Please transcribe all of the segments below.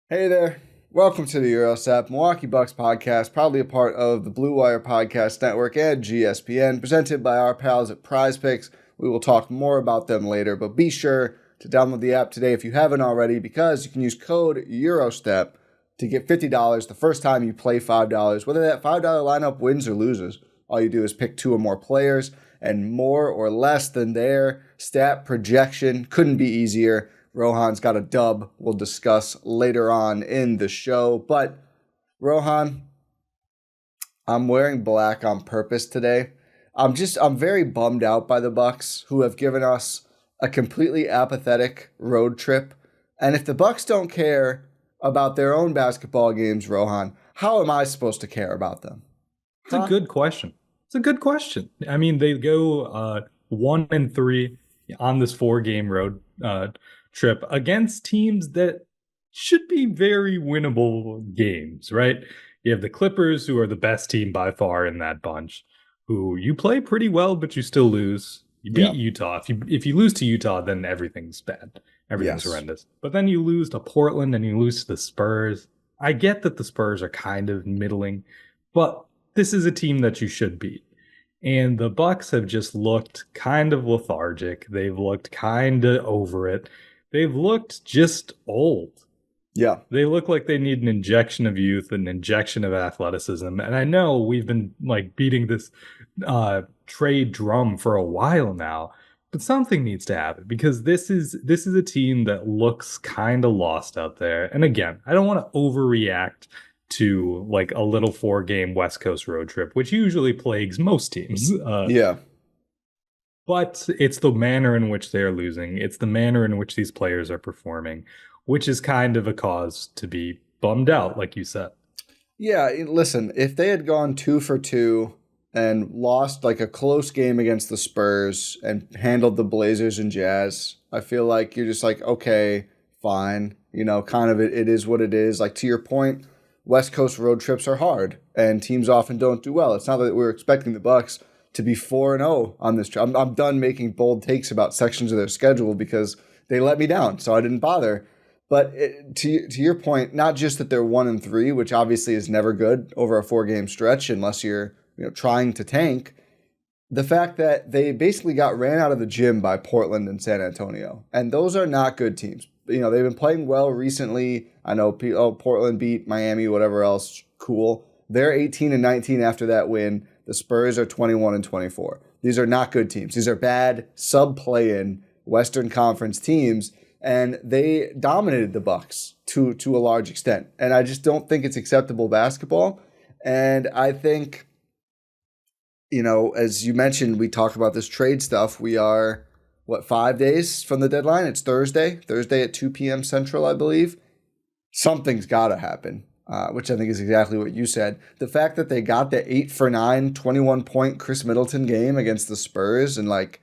Hey there. Welcome to the Eurostep Milwaukee Bucks podcast, proudly a part of the Blue Wire Podcast Network and GSPN, presented by our pals at Prize Picks. We will talk more about them later, but be sure to download the app today if you haven't already, because you can use code Eurostep to get $50 the first time you play $5. Whether that $5 lineup wins or loses, all you do is pick two or more players, and more or less than their stat projection. Couldn't be easier. Rohan's got a dub we'll discuss later on in the show. But, Rohan, I'm wearing black on purpose today. I'm very bummed out by the Bucks, who have given us a completely apathetic road trip. And if the Bucks don't care about their own basketball games, Rohan, how am I supposed to care about them? It's a good question. It's a good question. I mean, they go 1-3 on this 4-game road trip against teams that should be very winnable games, right? You have the Clippers, who are the best team by far in that bunch, who you play pretty well, but you still lose. You beat Utah. If you lose to Utah, then everything's bad. Everything's horrendous. But then you lose to Portland and you lose to the Spurs. I get that the Spurs are kind of middling, but this is a team that you should beat. And the Bucks have just looked kind of lethargic. They've looked kind of over it. They've looked just old. Yeah. They look like they need an injection of youth, an injection of athleticism. And I know we've been beating this trade drum for a while now, but something needs to happen, because this is a team that looks kind of lost out there. And again, I don't want to overreact to a little 4-game West Coast road trip, which usually plagues most teams. But it's the manner in which they're losing. It's the manner in which these players are performing, which is kind of a cause to be bummed out, like you said. Yeah, listen, if they had gone 2 for 2 and lost a close game against the Spurs and handled the Blazers and Jazz, I feel like you're just okay, fine. Kind of it is what it is. To your point, West Coast road trips are hard, and teams often don't do well. It's not that we're expecting the Bucks to be 4-0 on this trip. I'm done making bold takes about sections of their schedule because they let me down, so I didn't bother. But to your point, not just that they're 1-3, which obviously is never good over a 4-game stretch unless you're trying to tank. The fact that they basically got ran out of the gym by Portland and San Antonio, and those are not good teams. They've been playing well recently. I know Portland beat Miami, whatever else, cool. They're 18-19 after that win. The Spurs are 21-24. These are not good teams. These are bad sub-play-in Western Conference teams, and they dominated the Bucks to a large extent. And I just don't think it's acceptable basketball. And I think, as you mentioned, we talk about this trade stuff. We are, 5 days from the deadline? It's Thursday at 2 p.m. Central, I believe. Something's got to happen. Which I think is exactly what you said. The fact that they got the 8-for-9, 21-point Khris Middleton game against the Spurs and it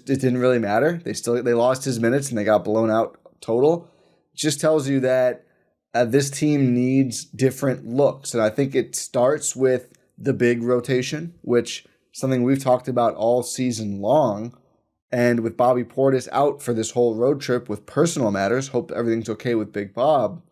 didn't really matter. They lost his minutes and they got blown out total. Just tells you that this team needs different looks. And I think it starts with the big rotation, which is something we've talked about all season long. And with Bobby Portis out for this whole road trip with personal matters, hope everything's okay with Big Bob,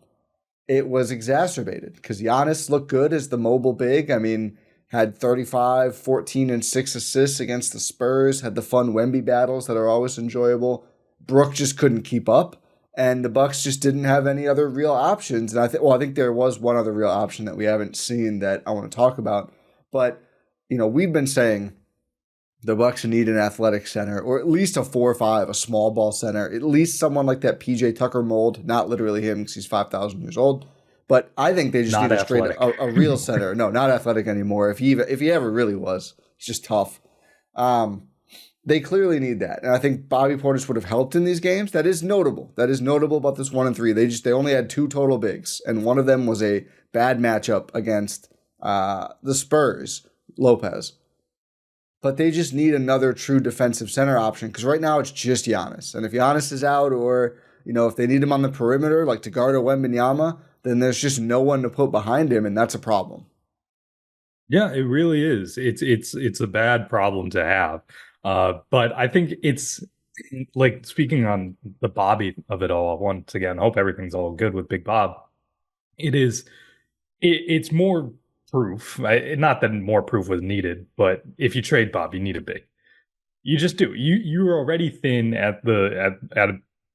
it was exacerbated because Giannis looked good as the mobile big. I mean, had 35, 14, and 6 assists against the Spurs, had the fun Wemby battles that are always enjoyable. Brook just couldn't keep up, and the Bucks just didn't have any other real options. And I think there was one other real option that we haven't seen that I want to talk about. But, we've been saying the Bucks need an athletic center, or at least a 4-5, a small ball center, at least someone like that PJ Tucker mold, not literally him because he's 5,000 years old. But I think they just Not need a real center. No, not athletic anymore. If he ever really was, it's just tough. They clearly need that. And I think Bobby Portis would have helped in these games. That is notable. That is notable about this 1-3. They only had 2 total bigs, and one of them was a bad matchup against the Spurs, Lopez. But they just need another true defensive center option because right now it's just Giannis. And if Giannis is out, or if they need him on the perimeter, to guard a Wembanyama, then there's just no one to put behind him, and that's a problem. Yeah, it really is. It's a bad problem to have. But I think it's speaking on the Bobby of it all. Once again, hope everything's all good with Big Bob. it's more proof. Not that more proof was needed, but if you trade Bob, you need a big. You just do. You're already thin at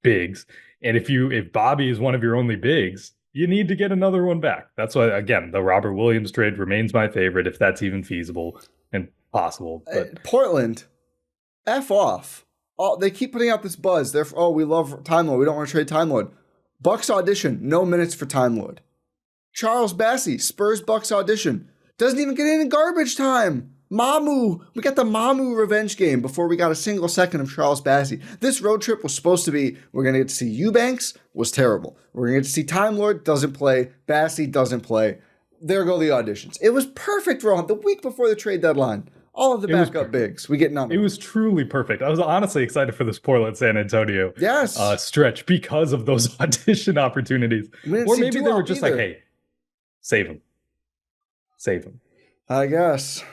bigs, and if Bobby is one of your only bigs, you need to get another one back. That's why, again, the Robert Williams trade remains my favorite, if that's even feasible and possible. But Portland, F off. Oh, they keep putting out this buzz. We love Time Lord. We don't want to trade Time Lord. Bucks audition, no minutes for Time Lord. Charles Bassey, Spurs Bucks audition, doesn't even get in garbage time. Mamu, we got the Mamu revenge game before we got a single second of Charles Bassey. This road trip was supposed to be, we're going to get to see Eubanks, was terrible. We're going to get to see Time Lord, doesn't play. Bassey doesn't play. There go the auditions. It was perfect, Rohan, the week before the trade deadline. All of the backup bigs, we get none. It was truly perfect. I was honestly excited for this Portland San Antonio stretch because of those audition opportunities. Or maybe they were just like, hey, save him. Save him. I guess.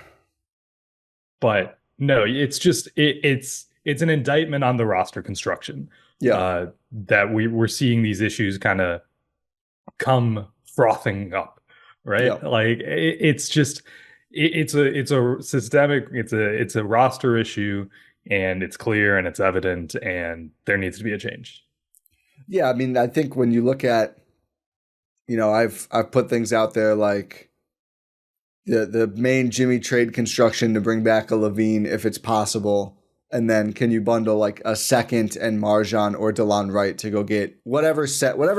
But no, it's just it's an indictment on the roster construction. Yeah, that we're seeing these issues kind of come frothing up, right? Yeah. Like it's just it's a systemic, it's a roster issue, and it's clear and it's evident, and there needs to be a change. Yeah, I mean, I think when you look at, I've put things out there like the main Jimmy trade construction to bring back a Levine if it's possible. And then can you bundle like a second and Marjan or DeLon Wright to go get whatever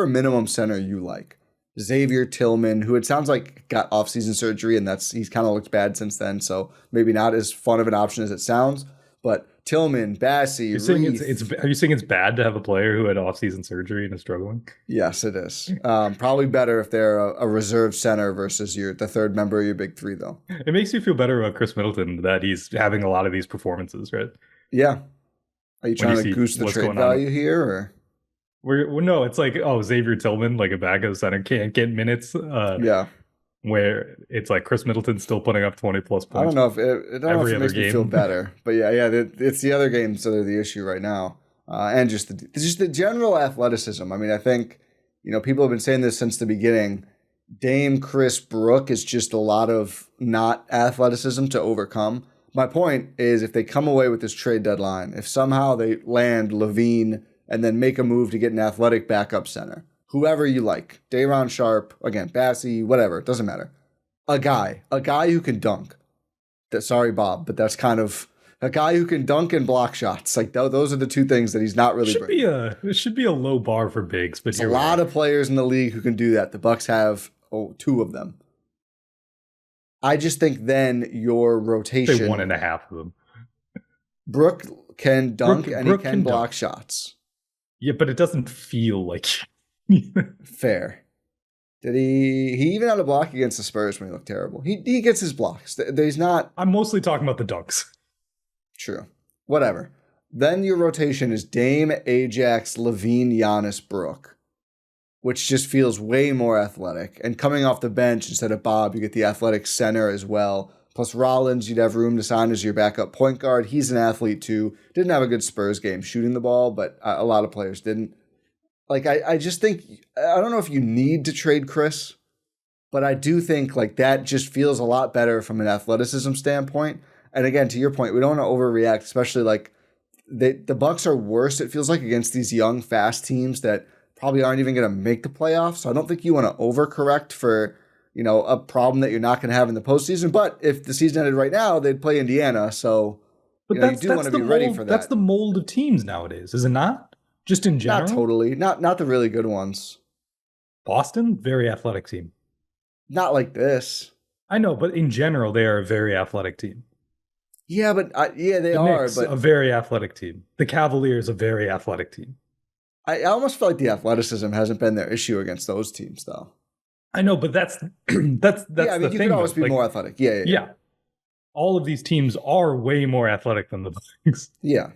minimum center you like. Xavier Tillman, who it sounds like got offseason surgery, and he's kind of looked bad since then, so maybe not as fun of an option as it sounds. But Tillman, Bassey, are you saying it's bad to have a player who had offseason surgery and is struggling? Yes, it is. Probably better if they're a reserve center versus the third member of your big three, though. It makes you feel better about Khris Middleton that he's having a lot of these performances, right? Yeah. Are you trying to goose the trade value here, or? No, it's like, Xavier Tillman, like a backup center, can't get minutes. Yeah. Where it's like Khris Middleton's still putting up 20+ points. I don't know if it makes me feel better, but yeah, it's the other games that are the issue right now, and just the general athleticism. I mean, I think people have been saying this since the beginning. Dame, Chris, Brook is just a lot of not athleticism to overcome. My point is, if they come away with this trade deadline, if somehow they land Levine and then make a move to get an athletic backup center, whoever you like, Day'Ron Sharp, again, Bassey, whatever, it doesn't matter. A guy who can dunk. Sorry, Bob, but that's kind of a guy who can dunk and block shots. Like those are the two things that he's not really bringing. It should be a low bar for bigs, but there's a lot of players in the league who can do that. The Bucks have two of them. I just think then your rotation. Say 1.5 of them. Brook can dunk and he can block shots. Yeah, but it doesn't feel like. Fair. Did he even had a block against the Spurs when he looked terrible? He gets his blocks. He's not. I'm mostly talking about the dunks. True. Whatever. Then your rotation is Dame, Ajax, Levine, Giannis, Brook, which just feels way more athletic. And coming off the bench instead of Bob, you get the athletic center as well. Plus Rollins, you'd have room to sign as your backup point guard. He's an athlete too. Didn't have a good Spurs game shooting the ball, but a lot of players didn't. Like, I just think, I don't know if you need to trade Khris, but I do think like that just feels a lot better from an athleticism standpoint. And again, to your point, we don't want to overreact, especially like the Bucks are worse, it feels like, against these young, fast teams that probably aren't even going to make the playoffs. So I don't think you want to overcorrect for, a problem that you're not going to have in the postseason. But if the season ended right now, they'd play Indiana. So you do want to be ready for that. That's the mold of teams nowadays, is it not? Just in general? Not totally. Not the really good ones. Boston, very athletic team. Not like this. I know, but in general, they are a very athletic team. Yeah, but they are. Knicks, but a very athletic team. The Cavaliers, a very athletic team. I almost feel like the athleticism hasn't been their issue against those teams, though. I know, but that's yeah, I mean, the you thing. could always be more athletic. Yeah. All of these teams are way more athletic than the Bucks. Yeah.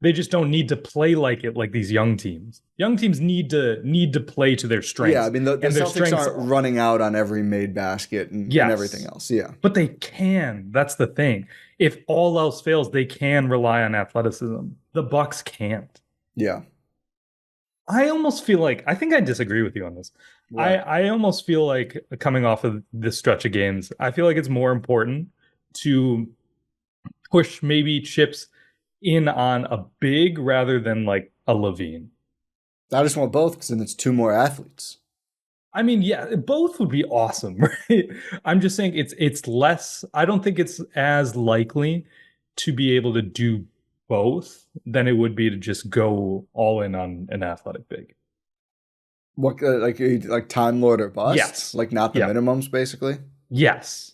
They just don't need to play like it, like these young teams. Young teams need to play to their strengths. Yeah, I mean, the Celtics aren't running out on every made basket and everything else. Yeah. But they can. That's the thing. If all else fails, they can rely on athleticism. The Bucks can't. Yeah. I almost feel like I think I disagree with you on this. I What? I almost feel like coming off of this stretch of games, I feel like it's more important to push maybe chips in on a big rather than like a Levine. I just want both because then it's two more athletes. I mean, yeah, both would be awesome, right? I'm just saying it's less. I don't think it's as likely to be able to do both than it would be to just go all in on an athletic big. What like Time Lord or bust? Yes. Like not the Yeah. minimums, basically. Yes.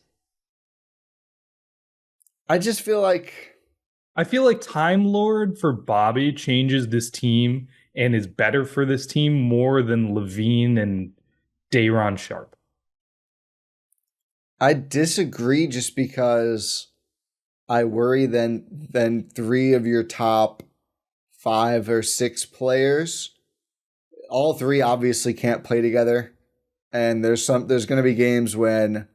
I just feel like I feel like Time Lord for Bobby changes this team and is better for this team more than Levine and Dayron Sharp. I disagree just because I worry then three of your top 5 or 6 players, all three obviously can't play together. And there's going to be games when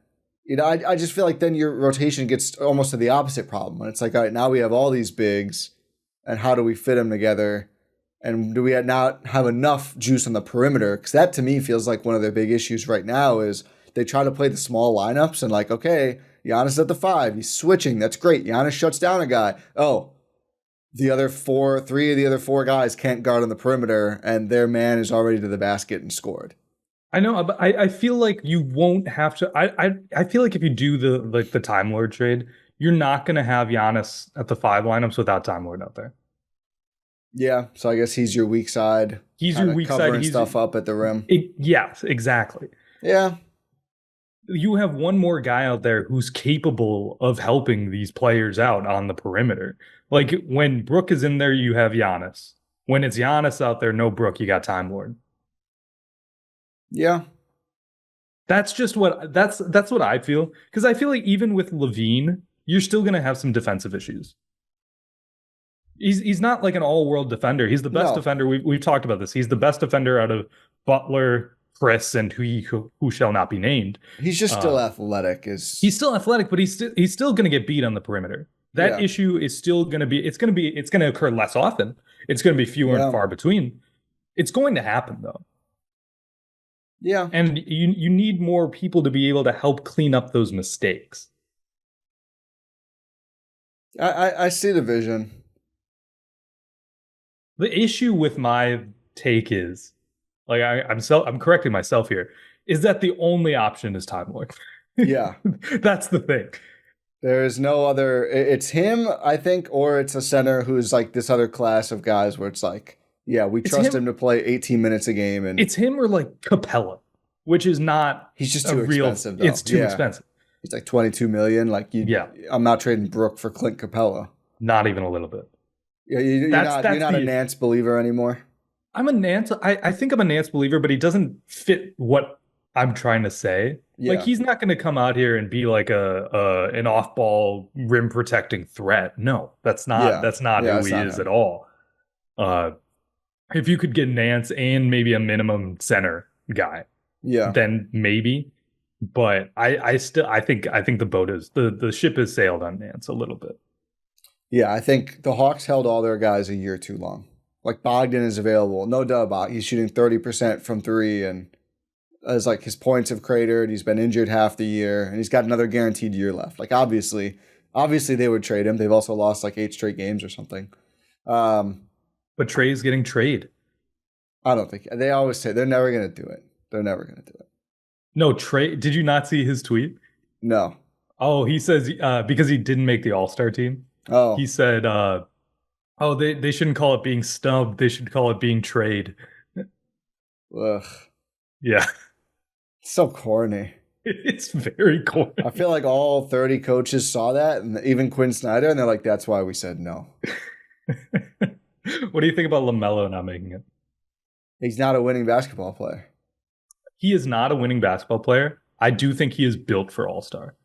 I just feel like then your rotation gets almost to the opposite problem. When it's like, all right, now we have all these bigs, and how do we fit them together? And do we not have enough juice on the perimeter? Because that to me feels like one of their big issues right now is they try to play the small lineups and like, okay, Giannis at the 5, he's switching. That's great. Giannis shuts down a guy. Oh, three of the other 4 guys can't guard on the perimeter, and their man is already to the basket and scored. I know, but I feel like you won't have to. I feel like if you do the Time Lord trade, you're not going to have Giannis at the 5 lineups without Time Lord out there. Yeah, so I guess he's your weak side. He's your weak side. Covering He's stuff up at the rim. Yes, exactly. Yeah. You have one more guy out there who's capable of helping these players out on the perimeter. Like when Brook is in there, you have Giannis. When it's Giannis out there, no Brook, you got Time Lord. Yeah. That's just that's what I feel. Because I feel like even with Levine, you're still gonna have some defensive issues. He's not like an all-world defender. He's the best defender. We've talked about this. He's the best defender out of Butler, Khris, and who shall not be named. He's just still athletic. He's still athletic, but he's still going to get beat on the perimeter. That issue is still going to be. It's going to occur less often. It's going to be fewer and far between. It's going to happen though. Yeah, and you need more people to be able to help clean up those mistakes. I see the vision. The issue with my take is, like I'm correcting myself here, is that the only option is Time Lord. Yeah. That's the thing. There is no other. It's him, I think, or it's a center who's like this other class of guys where it's like, yeah, we trust him to play 18 minutes a game. And it's him or like Capella, which is not. He's just too expensive, though. It's too expensive. He's like $22 million. Like, I'm not trading Brook for Clint Capella. Not even a little bit. Yeah, you're not a Nance believer anymore. I'm a Nance. I think I'm a Nance believer, but he doesn't fit what I'm trying to say. Yeah. Like he's not going to come out here and be like an off-ball rim protecting threat. No, that's not who he is at all. If you could get Nance and maybe a minimum center guy, then maybe. But I think the boat is the ship has sailed on Nance a little bit. Yeah, I think the Hawks held all their guys a year too long. Like Bogdan is available, no doubt. He's shooting 30% from 3, and as like his points have cratered. He's been injured half the year, and he's got another guaranteed year left. Like obviously they would trade him. They've also lost like 8 straight games or something. But Trey's getting traded. I don't think they always say they're never going to do it. They're never going to do it. No, Trey. Did you not see his tweet? No. Oh, he says because he didn't make the All-Star team. Oh, he said, they shouldn't call it being snubbed. They should call it being trade. Ugh. Yeah. So corny. It's very corny. I feel like all 30 coaches saw that, and even Quinn Snyder, and they're like, that's why we said no. What do you think about LaMelo not making it? He's not a winning basketball player. He is not a winning basketball player. I do think he is built for All-Star.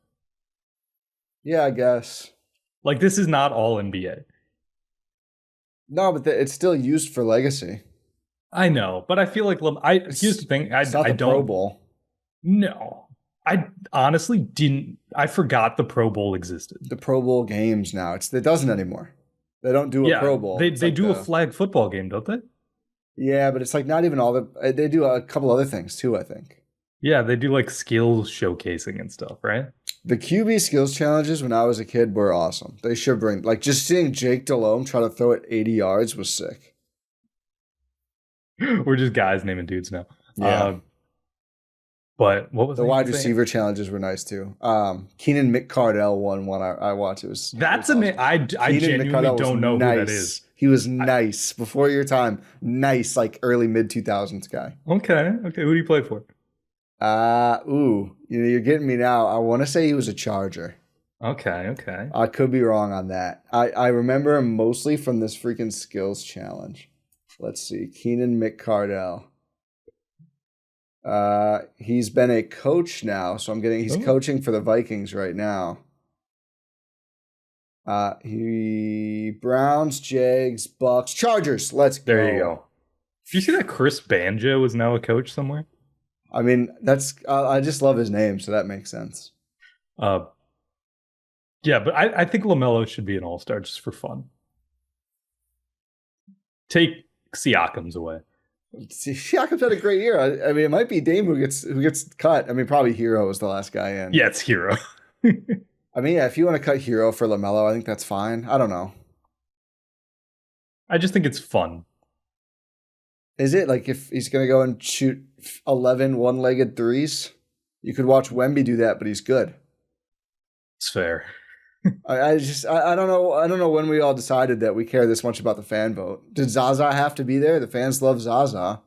Yeah, I guess. Like, this is not all NBA. No, but it's still used for legacy. I know, but I feel like here's the thing. I don't. Pro Bowl. No, I honestly didn't. I forgot the Pro Bowl existed. The Pro Bowl games now. It doesn't anymore. They don't do a Pro Bowl. They do a flag football game, don't they? Yeah, but it's like not even all the. They do a couple other things too, I think. Yeah, they do like skills showcasing and stuff, right? The QB skills challenges when I was a kid were awesome. They should bring, like, just seeing Jake Delhomme try to throw it 80 yards was sick. We're just guys naming dudes now. Yeah. But what was the wide receiver challenges were nice too. Keenan McCardell won one I watched. It was that's awesome. I genuinely don't know nice. who that is. He was nice before your time. Nice, like early mid 2000s guy. Okay. Who do you play for? You're getting me now. I want to say he was a Charger. Okay. I could be wrong on that. I remember him mostly from this freaking skills challenge. Let's see, Keenan McCardell. He's been a coach now, so he's coaching for the Vikings right now. He Browns, Jags, Bucks, Chargers. Let's go. There you go. Did you see that Chris Banjo is now a coach somewhere? I mean, that's I just love his name, so that makes sense. Yeah, but I think LaMelo should be an all-star just for fun. Take Siakam's away. Siakam's had a great year. I mean, it might be Dame who gets cut. I mean, probably Hero was the last guy in. Yeah, it's Hero. I mean, yeah, if you want to cut Hero for LaMelo, I think that's fine. I don't know. I just think it's fun. Is it? Like, if he's going to go and shoot 11 one-legged threes, you could watch Wemby do that, but he's good. It's fair. I don't know when we all decided that we care this much about the fan vote. Did Zaza have to be there? The fans love Zaza.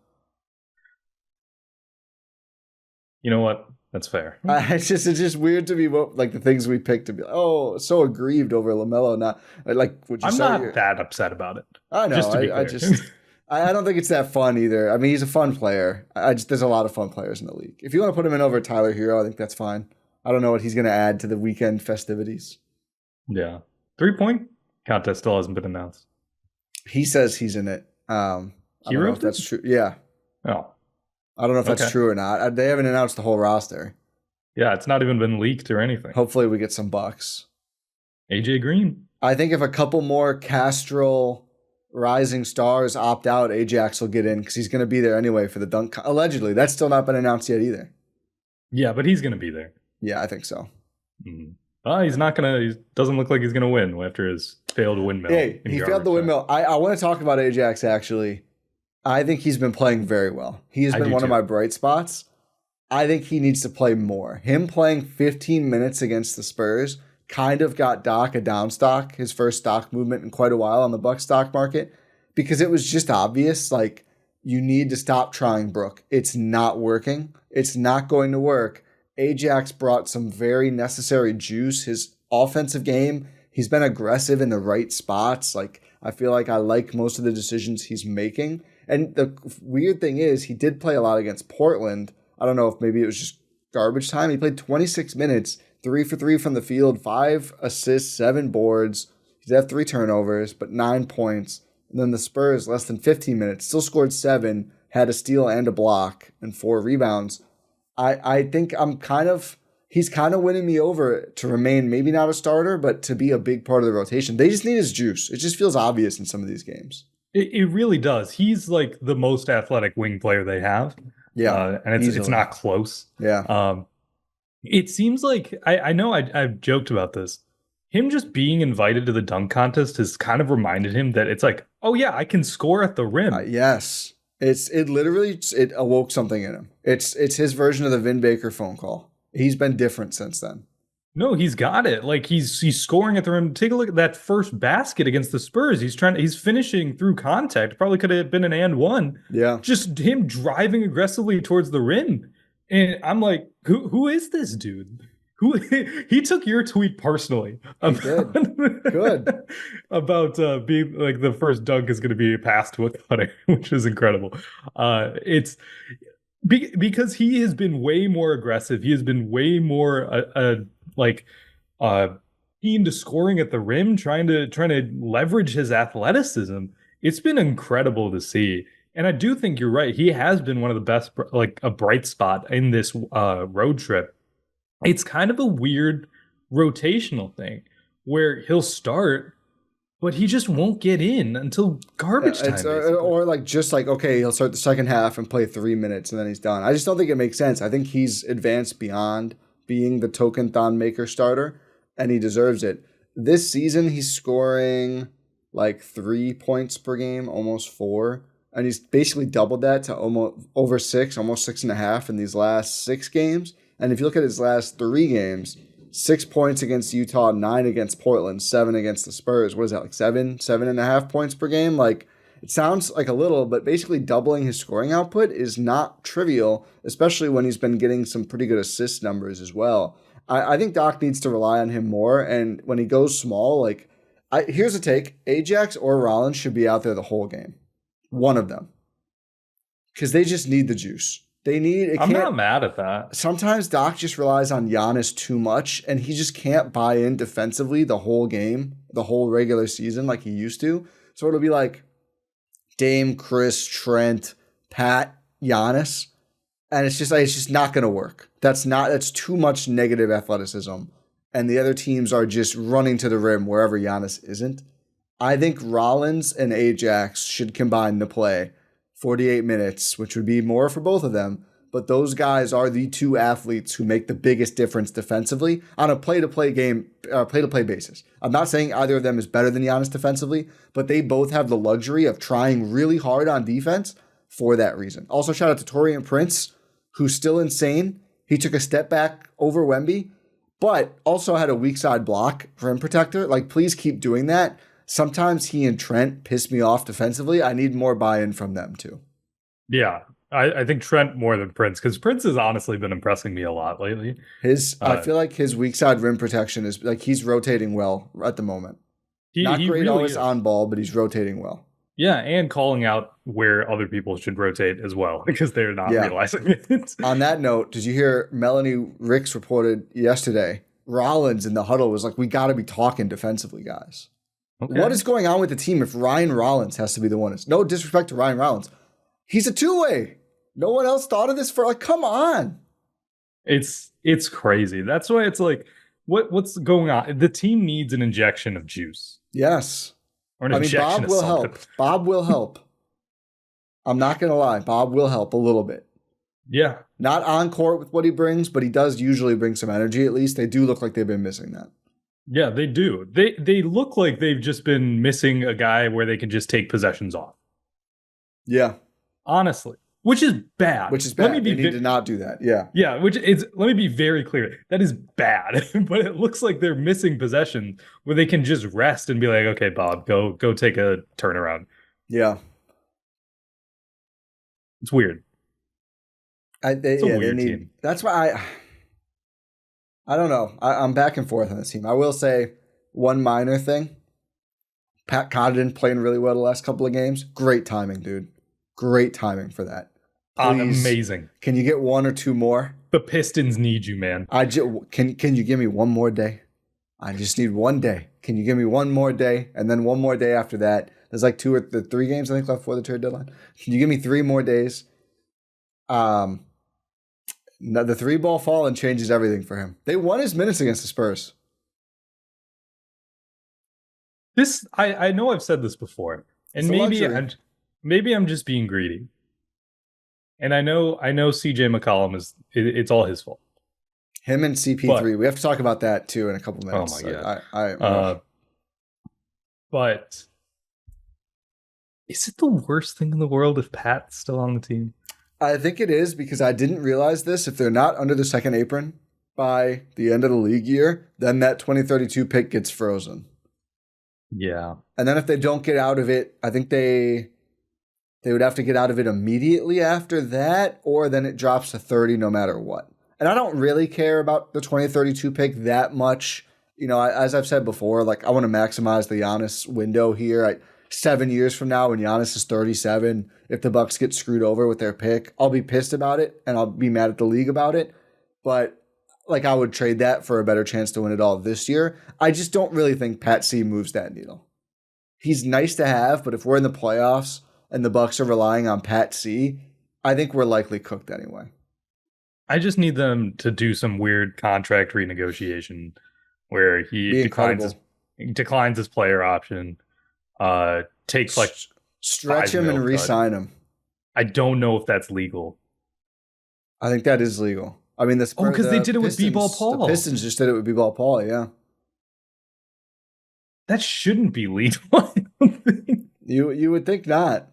You know what? That's fair. It's just weird to me, like the things we picked to be like, so aggrieved over LaMelo. Not like I'm not that upset about it. I know. Just to be clear. I don't think it's that fun either. I mean, he's a fun player. There's a lot of fun players in the league. If you want to put him in over Tyler Hero, I think that's fine. I don't know what he's going to add to the weekend festivities. Yeah. 3-point contest still hasn't been announced. He says he's in it. I don't know if that's true. Yeah. Oh. I don't know if that's true or not. They haven't announced the whole roster. Yeah, it's not even been leaked or anything. Hopefully we get some Bucks. AJ Green. I think if a couple more Castrol rising stars opt out, Ajax will get in because he's going to be there anyway for the dunk. Allegedly. That's still not been announced yet either. Yeah, but he's going to be there. Yeah, I think so. Mm-hmm. He's not going to... He doesn't look like he's going to win after his failed windmill. Hey, he failed the windmill. I want to talk about Ajax, actually. I think he's been playing very well. He has been one of my bright spots. I think he needs to play more. Him playing 15 minutes against the Spurs kind of got Doc a down stock, his first stock movement in quite a while on the Bucks stock market, because it was just obvious, like, you need to stop trying Brook. It's not working. It's not going to work. Ajax brought some very necessary juice. His offensive game, he's been aggressive in the right spots. Like, I feel like I like most of the decisions he's making. And the weird thing is, he did play a lot against Portland. I don't know if maybe it was just garbage time. He played 26 minutes, 3 for 3 from the field, 5 assists, 7 boards. He's had 3 turnovers, but 9 points. And then the Spurs, less than 15 minutes, still scored 7, had a steal and a block, and 4 rebounds. I think he's kind of winning me over to remain maybe not a starter, but to be a big part of the rotation. They just need his juice. It just feels obvious in some of these games. It really does. He's like the most athletic wing player they have. Yeah. And it's not close. Yeah. It seems like, I know I've joked about this. Him just being invited to the dunk contest has kind of reminded him that it's like, oh yeah, I can score at the rim. Yes. It literally awoke something in him. It's his version of the Vin Baker phone call. He's been different since then. No, he's got it. Like he's scoring at the rim. Take a look at that first basket against the Spurs. He's finishing through contact. Probably could have been an and one. Yeah. Just him driving aggressively towards the rim. And I'm like, who is this dude? He took your tweet personally about, Good. about being like the first dunk is going to be a pass to a cutter, which is incredible. It's because he has been way more aggressive. He has been way more keen to scoring at the rim, trying to leverage his athleticism. It's been incredible to see. And I do think you're right. He has been one of the best, like a bright spot in this road trip. It's kind of a weird rotational thing where he'll start, but he just won't get in until garbage time. Or like just like, okay, he'll start the second half and play 3 minutes and then he's done. I just don't think it makes sense. I think he's advanced beyond being the token thon maker starter, and he deserves it. This season, he's scoring like 3 points per game, almost 4. And he's basically doubled that to almost over 6, almost 6.5 in these last 6 games. And if you look at his last 3 games, 6 points against Utah, 9 against Portland, 7 against the Spurs. What is that, like 7.5 points per game? Like, it sounds like a little, but basically doubling his scoring output is not trivial, especially when he's been getting some pretty good assist numbers as well. I think Doc needs to rely on him more, and when he goes small, like, here's a take. Ajax or Rollins should be out there the whole game. One of them. Because they just need the juice. I'm not mad at that. Sometimes Doc just relies on Giannis too much, and he just can't buy in defensively the whole game, the whole regular season like he used to. So it'll be like Dame, Khris, Trent, Pat, Giannis, and it's just not going to work. That's too much negative athleticism, and the other teams are just running to the rim wherever Giannis isn't. I think Rollins and Ajax should combine to play 48 minutes, which would be more for both of them. But those guys are the 2 athletes who make the biggest difference defensively on a play-to-play basis. I'm not saying either of them is better than Giannis defensively, but they both have the luxury of trying really hard on defense for that reason. Also, shout out to Taurean Prince, who's still insane. He took a step back over Wemby, but also had a weak side block rim protector. Like, please keep doing that. Sometimes he and Trent piss me off defensively. I need more buy-in from them too. Yeah, I think Trent more than Prince, because Prince has honestly been impressing me a lot lately. I feel like his weak side rim protection is like he's rotating well at the moment. Not great really always on ball, but he's rotating well. Yeah, and calling out where other people should rotate as well, because they're not realizing it. On that note, did you hear Melanie Ricks reported yesterday? Rollins in the huddle was like, we got to be talking defensively, guys. Okay. What is going on with the team if Ryan Rollins has to be the one? No disrespect to Ryan Rollins. He's a two-way. No one else thought of this come on. It's crazy. That's why it's like, what's going on? The team needs an injection of juice. Yes. Or an injection Bob will help. Bob will help. I'm not going to lie. Bob will help a little bit. Yeah. Not on court with what he brings, but he does usually bring some energy at least. They do look like they've been missing that. Yeah, they do. They look like they've just been missing a guy where they can just take possessions off. Yeah. Honestly. Which is bad. They need to not do that. Yeah. Yeah, let me be very clear. That is bad. But it looks like they're missing possession where they can just rest and be like, okay, Bob, go take a turnaround. Yeah. It's weird. It's a weird team. That's why I don't know. I'm back and forth on this team. I will say one minor thing. Pat Connaughton playing really well the last couple of games. Great timing, dude. Great timing for that. Please, amazing. Can you get 1 or 2 more? The Pistons need you, man. Can you give me one more day? I just need 1 day. Can you give me 1 more day? And then 1 more day after that. There's like 2 or 3 games, I think, left before the trade deadline. Can you give me 3 more days? The 3-ball fall and changes everything for him. They won his minutes against the Spurs. This I know I've said this before, and maybe I'm just being greedy. And I know CJ McCollum it's all his fault. Him and CP3. We have to talk about that too in a couple minutes. Oh my god. But is it the worst thing in the world if Pat's still on the team? I think it is, because I didn't realize this. If they're not under the second apron by the end of the league year, then that 2032 pick gets frozen. Yeah. And then if they don't get out of it, I think they would have to get out of it immediately after that, or then it drops to 30 no matter what. And I don't really care about the 2032 pick that much. You know, as I've said before, like I want to maximize the Giannis window here. 7 years from now when Giannis is 37, if the Bucks get screwed over with their pick, I'll be pissed about it and I'll be mad at the league about it. But like I would trade that for a better chance to win it all this year. I just don't really think Pat C moves that needle. He's nice to have, but if we're in the playoffs and the Bucks are relying on Pat C, I think we're likely cooked anyway. I just need them to do some weird contract renegotiation where he declines his player option. take like stretch him and re-sign him. I don't know if that's legal. I think that is legal. I mean, because they did it with B-Ball Paul. The Pistons just did it with B-Ball Paul, yeah. That shouldn't be legal. You would think not.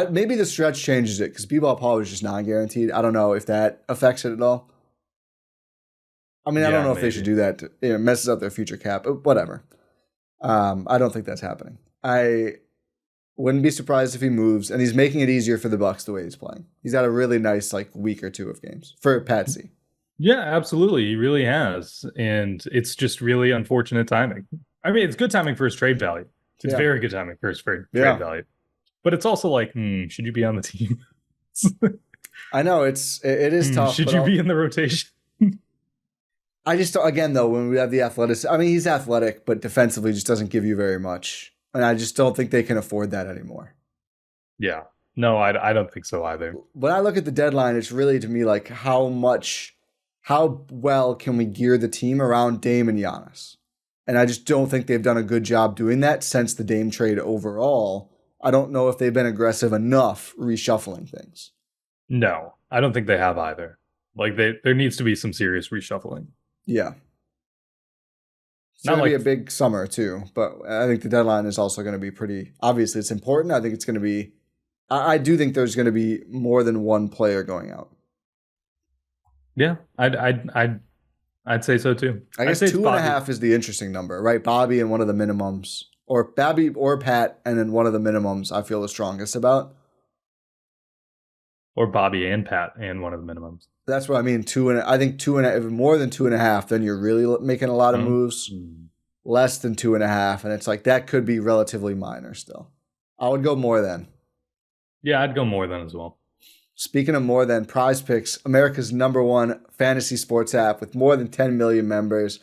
Maybe the stretch changes it because B-Ball Paul was just non-guaranteed. I don't know if that affects it at all. I mean, I don't know if they should do that. It messes up their future cap. But whatever. I don't think that's happening. I wouldn't be surprised if he moves, and he's making it easier for the Bucks the way he's playing. He's had a really nice week or two of games for Patsy. Yeah, absolutely. He really has. And it's just really unfortunate timing. I mean, it's good timing for his trade value. It's very good timing for his trade value. But it's also like, should you be on the team? I know it is tough. Should you be in the rotation? I just, again, though, when we have the athleticism, I mean, he's athletic, but defensively just doesn't give you very much. And I just don't think they can afford that anymore. Yeah. No, I don't think so either. When I look at the deadline, it's really, to me, like how well can we gear the team around Dame and Giannis? And I just don't think they've done a good job doing that since the Dame trade overall. I don't know if they've been aggressive enough reshuffling things. No, I don't think they have either. Like there needs to be some serious reshuffling. Yeah. It's going to be a big summer too, but I think the deadline is also going to be pretty, obviously it's important. I think it's going to be, I do think there's going to be more than one player going out. Yeah, I'd say so too. I guess 2.5 is the interesting number, right? Bobby and one of the minimums, or Bobby or Pat, and then one of the minimums I feel the strongest about. Or Bobby and Pat and one of the minimums. That's what I mean. I think 2.5. If more than 2.5, then you're really making a lot of moves. Less than 2.5, and it's like that could be relatively minor still. I would go more than. Yeah, I'd go more than as well. Speaking of more than, Prize Picks, America's #1 fantasy sports app with more than 10 million members.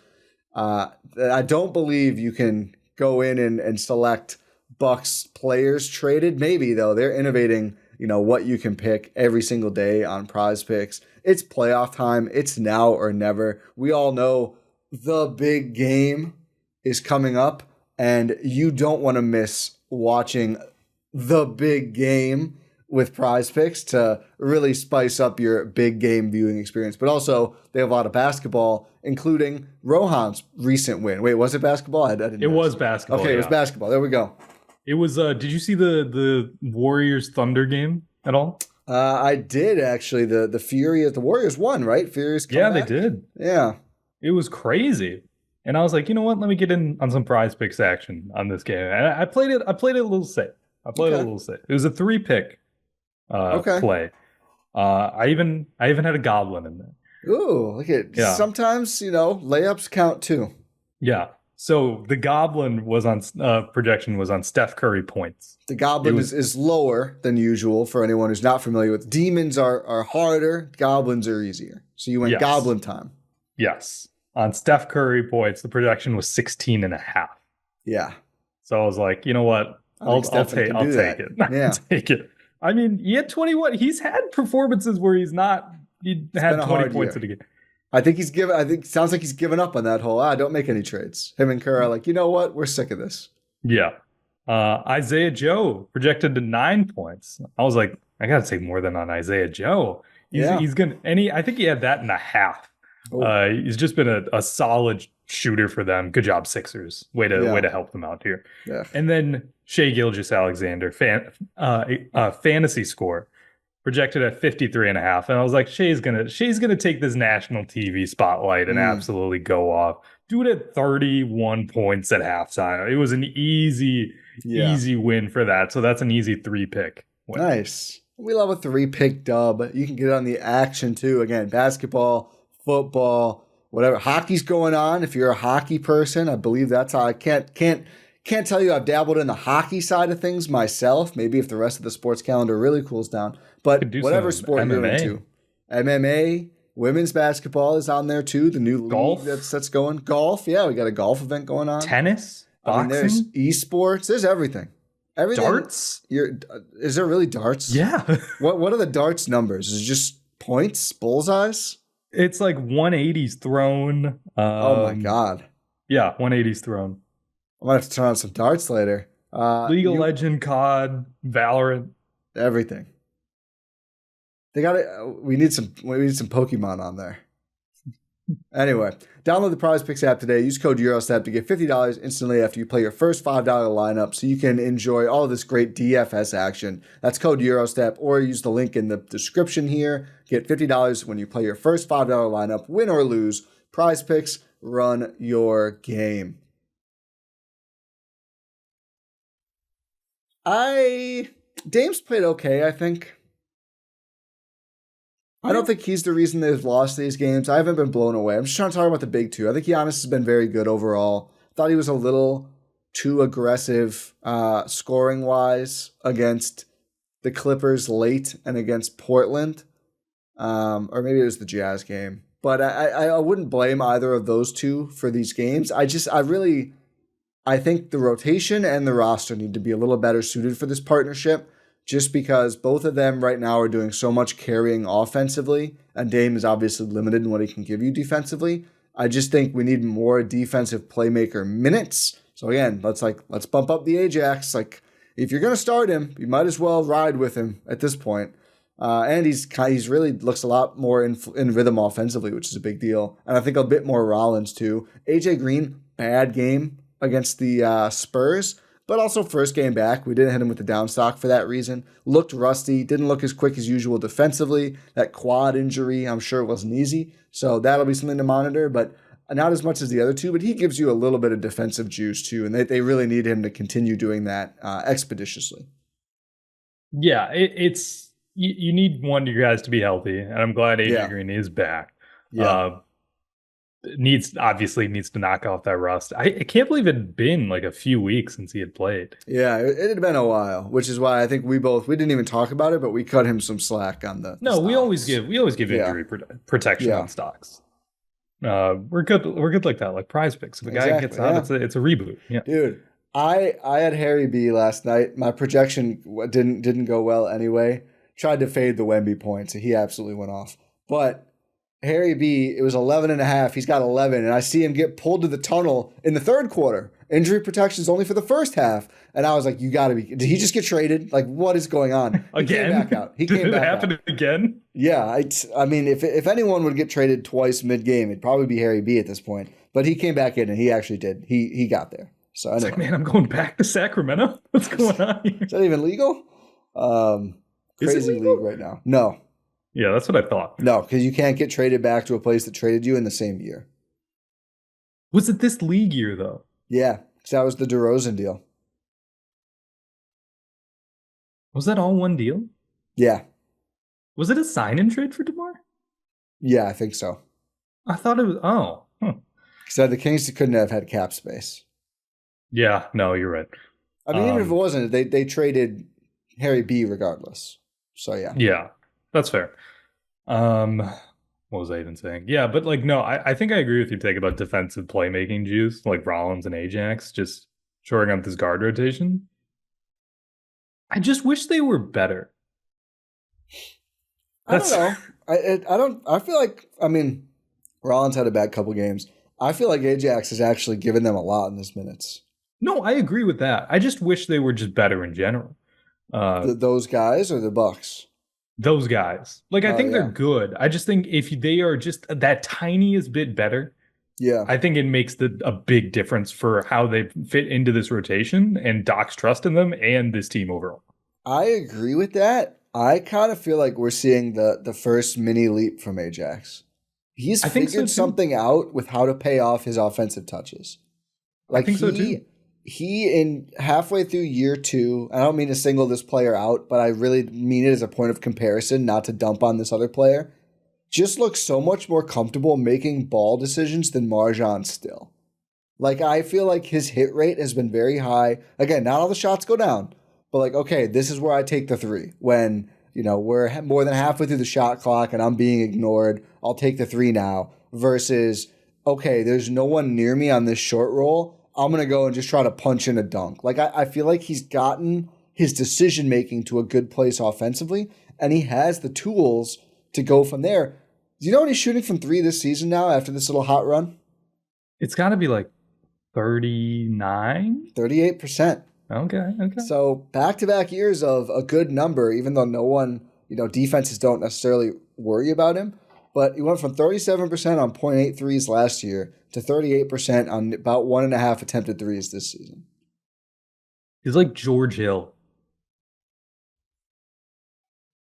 I don't believe you can go in and select Bucks players traded. Maybe, though. They're innovating, what you can pick every single day on Prize Picks. It's playoff time. It's now or never. We all know the big game is coming up, and you don't want to miss watching the big game with Prize Picks to really spice up your big game viewing experience. But also, they have a lot of basketball, including Rohan's recent win. Wait, was it basketball? I didn't know. It was basketball. Okay, it was basketball. There we go. It was, did you see the Warriors Thunder game at all? I did, actually. The Fury of the Warriors won, right? Furious comeback? Yeah, they did. Yeah. It was crazy. And I was like, you know what? Let me get in on some Prize Picks action on this game. And I played it a little safe. It was a 3-pick play. I even had a goblin in there. Ooh, look at sometimes, layups count too. Yeah. So the goblin was on projection was on Steph Curry points. The goblin is lower than usual for anyone who's not familiar with. Demons are harder, goblins are easier. So you went goblin time. Yes. On Steph Curry points, the projection was 16.5. Yeah. So I was like, you know what? I'll take it. Yeah. I'll take it. I mean, he had 21. He's had performances where he had 20 points in a game. I think sounds like he's given up on that whole, don't make any trades. Him and Kerr are like, you know what? We're sick of this. Yeah. Isaiah Joe projected to 9 points. I was like, I got to take more than on Isaiah Joe. He's going to, I think he had that and a half. He's just been a solid shooter for them. Good job, Sixers. Way to help them out here. Yeah. And then Shai Gilgeous-Alexander, fantasy score projected at 53.5. And I was like, Shai's gonna take this national TV spotlight and absolutely go off. Dude at 31 points at halftime. It was an easy win for that. So that's an easy 3-pick win. Nice. We love a 3-pick dub. You can get on the action too. Again, basketball, football, whatever. Hockey's going on. If you're a hockey person, I believe that's how I can't tell you I've dabbled in the hockey side of things myself. Maybe if the rest of the sports calendar really cools down. But whatever sport you're into. MMA, women's basketball is on there too. The new golf league that's going. Golf, yeah, we got a golf event going on. Tennis, boxing. There's esports. There's everything. Darts. Is there really darts? Yeah. What are the darts numbers? Is it just points, bullseyes? It's like 180s thrown. Oh my god. Yeah, 180s thrown. I might have to turn on some darts later. League of Legends, COD, Valorant, everything. They got it. We need some Pokemon on there. Anyway, download the Prize Picks app today. Use code Eurostep to get $50 instantly after you play your first $5 lineup so you can enjoy all of this great DFS action. That's code Eurostep, or use the link in the description here. Get $50 when you play your first $5 lineup, win or lose. Prize Picks, run your game. Dame's played okay, I think. I don't think he's the reason they've lost these games. I haven't been blown away. I'm just trying to talk about the big two. I think Giannis has been very good overall. Thought he was a little too aggressive scoring-wise against the Clippers late and against Portland. Or maybe it was the Jazz game. But I wouldn't blame either of those two for these games. I think the rotation and the roster need to be a little better suited for this partnership, just because both of them right now are doing so much carrying offensively, and Dame is obviously limited in what he can give you defensively. I just think we need more defensive playmaker minutes. So again, let's bump up the Ajax. Like, if you're gonna start him, you might as well ride with him at this point. And he's really looks a lot more in rhythm offensively, which is a big deal. And I think a bit more Rollins too. AJ Green, bad game against the Spurs. But also first game back, we didn't hit him with the down stock for that reason. Looked rusty, didn't look as quick as usual defensively. That quad injury, I'm sure, wasn't easy. So that'll be something to monitor, but not as much as the other two. But he gives you a little bit of defensive juice too, and they really need him to continue doing that expeditiously. Yeah, it's you need one of you guys to be healthy, and I'm glad AJ Green is back. Yeah. Needs to knock off that rust. I can't believe it had been like a few weeks since he had played. Yeah, it had been a while, which is why I think we didn't even talk about it, but we cut him some slack on the No, stocks. we always give injury protection on stocks. We're good like that, like Prize Picks. If a guy gets out, it's a reboot. Yeah. Dude, I had Harry B last night. My projection didn't go well anyway. Tried to fade the Wemby points, and he absolutely went off. But Harry B, it was 11.5. He's got 11, and I see him get pulled to the tunnel in the third quarter. Injury protection is only for the first half. And I was like, you got to be. Did he just get traded? Like, what is going on? Again? He came back out. Did it happen again? Yeah. I mean, if anyone would get traded twice mid-game, it'd probably be Harry B at this point. But he came back in, and he actually did. He got there. So anyway. It's like, man, I'm going back to Sacramento? What's going on here? Is that even legal? Crazy league right now. No. Yeah, that's what I thought. No, because you can't get traded back to a place that traded you in the same year. Was it this league year, though? Yeah, because that was the DeRozan deal. Was that all one deal? Yeah. Was it a sign-in trade for DeMar? Yeah, I think so. I thought it was... Oh. Because the Kings couldn't have had cap space. Yeah, no, you're right. I mean, even if it wasn't, they traded Harry B regardless. So, yeah. Yeah. That's fair. What was I even saying? Yeah, but like, no, I think I agree with your take about defensive playmaking juice, like Rollins and Ajax, just shoring up this guard rotation. I just wish they were better. I don't know. I feel like, I mean, Rollins had a bad couple games. I feel like Ajax has actually given them a lot in his minutes. No, I agree with that. I just wish they were just better in general. Those guys or the Bucks? Those guys. Like, I think they're good. I just think if they are just that tiniest bit better, I think it makes a big difference for how they fit into this rotation and Doc's trust in them and this team overall. I agree with that. I kind of feel like we're seeing the first mini leap from Ajax. He's figured something out with how to pay off his offensive touches. Like, I think so too. He in halfway through year 2, I don't mean to single this player out, but I really mean it as a point of comparison, not to dump on this other player, just looks so much more comfortable making ball decisions than Marjan still. Like, I feel like his hit rate has been very high. Again, not all the shots go down, but like, okay, this is where I take the 3. When, we're more than halfway through the shot clock and I'm being ignored, I'll take the 3 now. Versus, okay, there's no one near me on this short roll, I'm going to go and just try to punch in a dunk. Like, I feel like he's gotten his decision-making to a good place offensively, and he has the tools to go from there. Do you know what he's shooting from 3 this season now after this little hot run? It's got to be like 39? 38%. Okay. So back-to-back years of a good number, even though no one, defenses don't necessarily worry about him. But he went from 37% on 0.8 threes last year to 38% on about 1.5 attempted threes this season. He's like George Hill.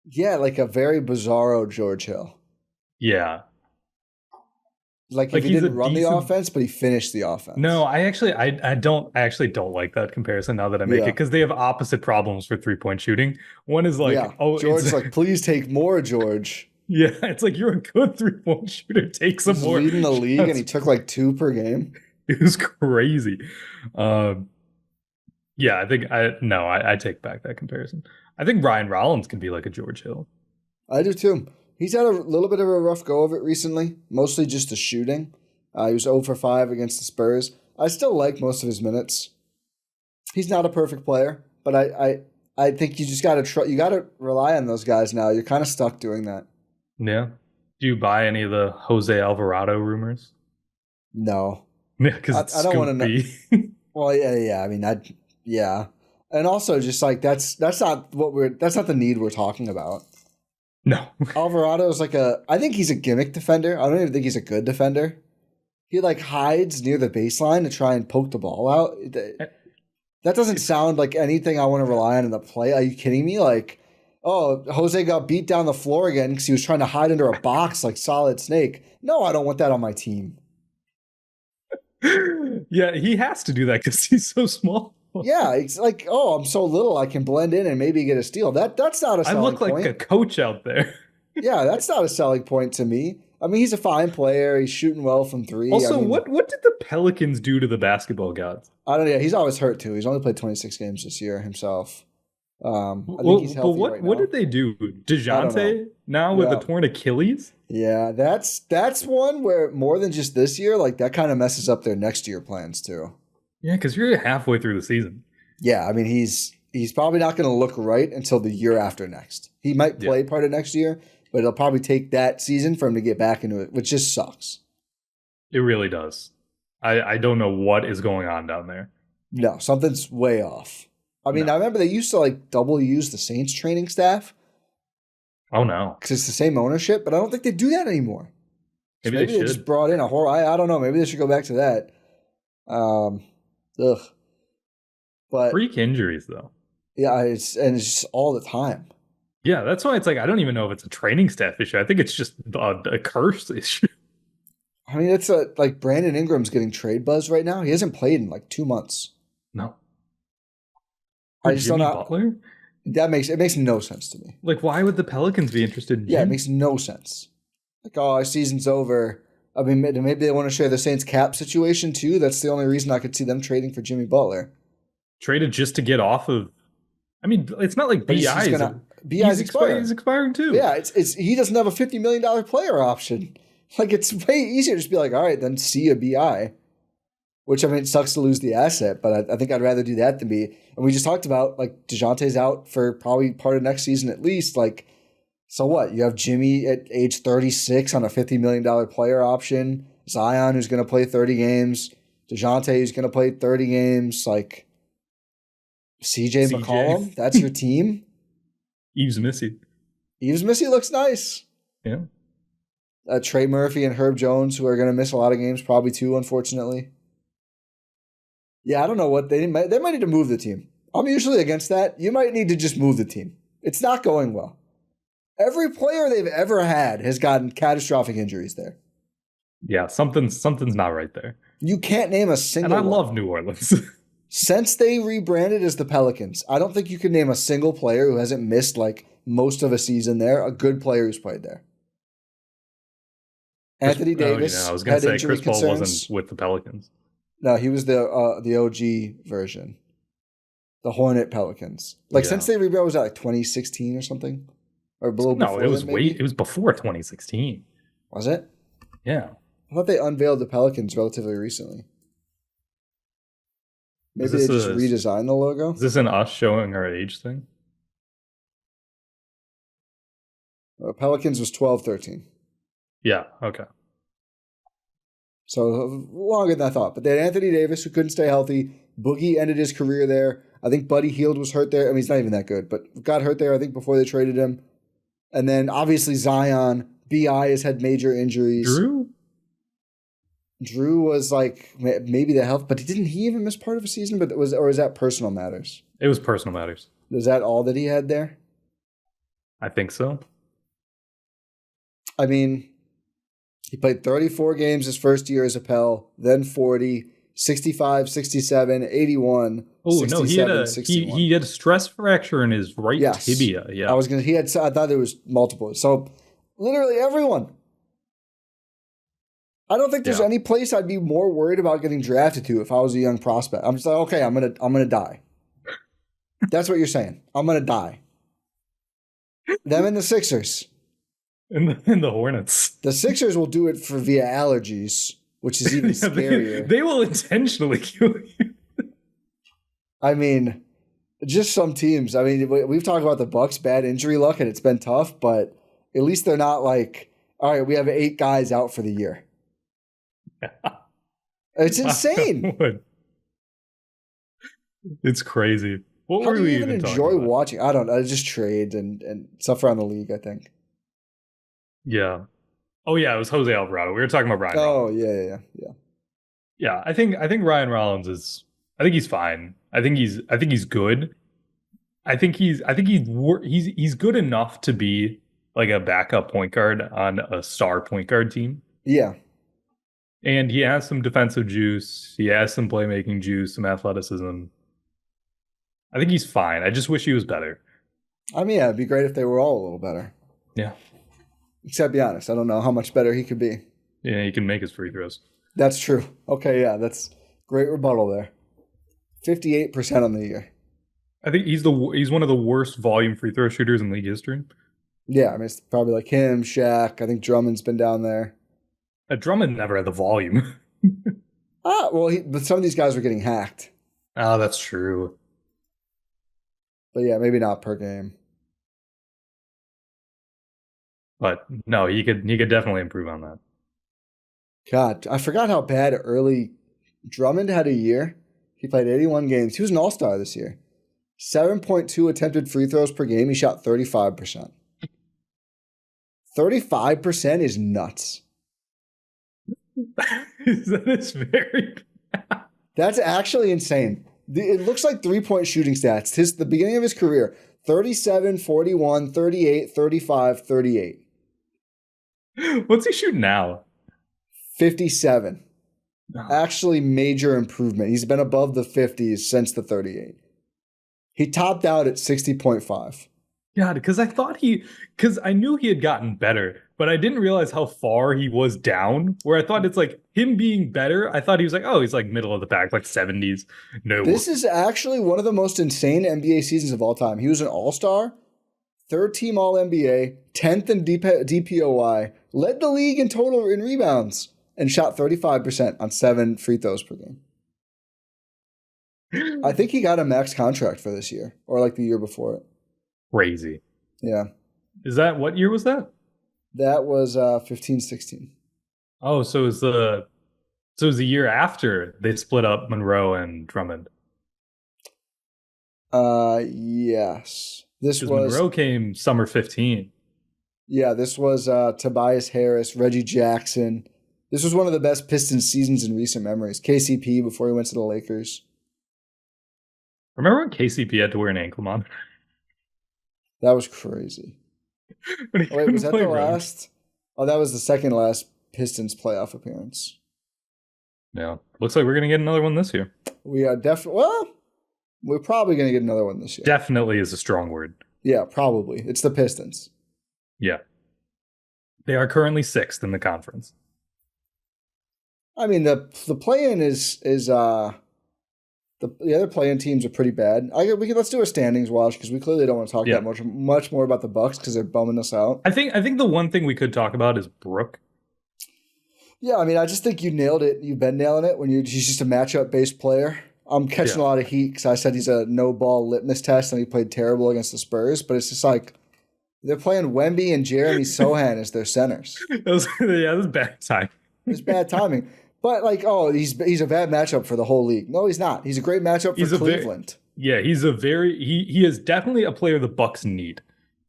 Yeah, like a very bizarro George Hill. Yeah. Like if he didn't run the offense, but he finished the offense. No, I actually don't like that comparison now that I make it, because they have opposite problems for 3-point shooting. One is like, George's like, please take more, George. Yeah, it's like, you're a good 3-point shooter. Take some more. He's leading the league, and he took like 2 per game. It was crazy. Yeah, I take back that comparison. I think Ryan Rollins can be like a George Hill. I do too. He's had a little bit of a rough go of it recently, mostly just the shooting. He was 0 for 5 against the Spurs. I still like most of his minutes. He's not a perfect player, but I think you just gotta rely on those guys now. You're kind of stuck doing that. Yeah. Do you buy any of the Jose Alvarado rumors? No. Yeah, because I don't want to know. Well, yeah. I mean, yeah. And also, just like that's not the need we're talking about. No. Alvarado is I think he's a gimmick defender. I don't even think he's a good defender. He like hides near the baseline to try and poke the ball out. That doesn't sound like anything I want to rely on in the play. Are you kidding me? Like, oh, Jose got beat down the floor again because he was trying to hide under a box like Solid Snake. No, I don't want that on my team. Yeah, he has to do that because he's so small. Yeah, it's like, oh, I'm so little, I can blend in and maybe get a steal. That's not a selling point. I look like a coach out there. Yeah, that's not a selling point to me. I mean, he's a fine player. He's shooting well from 3. Also, what did the Pelicans do to the basketball gods? I don't know. He's always hurt too. He's only played 26 games this year himself. I think he's healthy right now. What did they do? DeJounte now with a torn Achilles? Yeah, that's one where more than just this year, like that kind of messes up their next year plans too. Yeah, because you're halfway through the season. Yeah, I mean he's probably not going to look right until the year after next. He might play part of next year, but it'll probably take that season for him to get back into it, which just sucks. It really does. I don't know what is going on down there. No, something's way off. I mean, I remember they used to like double use the Saints training staff. Oh no, because it's the same ownership, but I don't think they do that anymore. Maybe they just brought in a whole. I don't know. Maybe they should go back to that. But freak injuries though. Yeah, it's just all the time. Yeah, that's why it's like I don't even know if it's a training staff issue. I think it's just a curse issue. I mean, it's like Brandon Ingram's getting trade buzz right now. He hasn't played in like 2 months. No. I just don't know. Butler? It makes no sense to me. Like, why would the Pelicans be interested in Jimmy? Yeah, it makes no sense. Like, oh, our season's over. I mean, maybe they want to share the Saints cap situation too. That's the only reason I could see them trading for Jimmy Butler. Traded just to get off of. I mean, it's not like BI's expiring too. Yeah, it's he doesn't have a $50 million player option. Like, it's way easier to just be like, all right, then see a BI. Which, I mean, it sucks to lose the asset, but I think I'd rather do that than be. And we just talked about, like, DeJounte's out for probably part of next season at least. Like, so what? You have Jimmy at age 36 on a $50 million player option. Zion, who's going to play 30 games. DeJounte, who's going to play 30 games. Like, CJ McCollum, that's your team? Yves Missy. Yves Missy looks nice. Yeah. Trey Murphy and Herb Jones, who are going to miss a lot of games, probably too, unfortunately. Yeah, I don't know what they might need to move the team. I'm usually against that. You might need to just move the team. It's not going well. Every player they've ever had has gotten catastrophic injuries there. Yeah, something's not right there. You can't name a single And I love New Orleans. Since they rebranded as the Pelicans, I don't think you can name a single player who hasn't missed like most of a season there, a good player who's played there. Anthony Davis. I was going to say Chris Paul wasn't with the Pelicans. No, he was the OG version. The Hornet Pelicans. Like, since they rebranded, was that like 2016 or something? Or a little before? No, it was before 2016. Was it? Yeah. I thought they unveiled the Pelicans relatively recently. Maybe they just redesigned the logo? Is this an us showing our age thing? Pelicans was 12-13. Yeah, okay. So longer than I thought. But they had Anthony Davis, who couldn't stay healthy. Boogie ended his career there. I think Buddy Hield was hurt there. I mean, he's not even that good, but got hurt there, I think, before they traded him. And then, obviously, Zion. B.I. has had major injuries. Drew was like maybe the health, but didn't he even miss part of a season? But is that personal matters? It was personal matters. Is that all that he had there? I think so. I mean, he played 34 games his first year as a Pell, then 40, 65, 67, 81. Oh no, he had a stress fracture in his right tibia. Yeah, I thought there was multiple. So literally everyone. I don't think there's any place I'd be more worried about getting drafted to if I was a young prospect. I'm just like, okay, I'm gonna die. That's what you're saying. I'm gonna die. Them and the Sixers. And the Hornets. The Sixers will do it via allergies, which is even scarier. They will intentionally kill you. I mean, just some teams. I mean, we've talked about the Bucks' bad injury luck, and it's been tough, but at least they're not like, all right, we have 8 guys out for the year. It's insane. It's crazy. What How were do we you even enjoy watching? I don't know. Just trades and stuff around the league, I think. Yeah. Oh yeah, it was Jose Alvarado. We were talking about Ryan Rollins. Yeah. Yeah, I think Ryan Rollins is. I think he's fine. I think he's good. I think he's good enough to be like a backup point guard on a star point guard team. Yeah. And he has some defensive juice. He has some playmaking juice, some athleticism. I think he's fine. I just wish he was better. I mean, yeah, it'd be great if they were all a little better. Yeah. Except Giannis. I don't know how much better he could be. Yeah, he can make his free throws. That's true. Okay, yeah, that's great rebuttal there. 58% on the year. I think he's one of the worst volume free throw shooters in league history. Yeah, I mean, it's probably like him, Shaq. I think Drummond's been down there. Drummond never had the volume. But some of these guys were getting hacked. Oh, that's true. But yeah, maybe not per game. But no, he could definitely improve on that. God, I forgot how bad early Drummond had a year. He played 81 games. He was an all-star this year. 7.2 attempted free throws per game. He shot 35%. 35% is nuts. That is very bad. That's actually insane. It looks like three-point shooting stats. The beginning of his career, 37, 41, 38, 35, 38. What's he shooting now? 57. Actually, major improvement. He's been above the 50s since the 38. He topped out at 60.5. God, because I knew he had gotten better, but I didn't realize how far he was down. Where I thought it's like him being better. I thought he was like, oh, he's like middle of the pack, like 70s. No, this is actually one of the most insane NBA seasons of all time. He was an all-star, 3rd team All-NBA, 10th in DPOY, led the league in total in rebounds, and shot 35% on 7 free throws per game. I think he got a max contract for this year, or like the year before it. Crazy. Yeah. What year was that? That was 15-16. Oh, so it was the year after they split up Monroe and Drummond. Yes. This was Monroe came summer 15. Yeah, this was Tobias Harris, Reggie Jackson. This was one of the best Pistons seasons in recent memories. KCP before he went to the Lakers. Remember when KCP had to wear an ankle monitor? That was crazy. Wait, was that the last? Oh, that was the second last Pistons playoff appearance. Yeah. Looks like we're going to get another one this year. We are definitely, we're probably going to get another one this year. Definitely is a strong word. Yeah, probably. It's the Pistons. Yeah. They are currently 6th in the conference. I mean, the play-in is the other play-in teams are pretty bad. Let's do a standings watch because we clearly don't want to talk that much more about the Bucks because they're bumming us out. I think the one thing we could talk about is Brook. Yeah, I mean, I just think you nailed it. You've been nailing it he's just a matchup-based player. I'm catching a lot of heat because I said he's a no-ball litmus test and he played terrible against the Spurs, but it's just like they're playing Wemby and Jeremy Sohan as their centers. That was bad timing. It's bad timing. But he's a bad matchup for the whole league. No, he's not. He's a great matchup for Cleveland. he's he is definitely a player the Bucks need.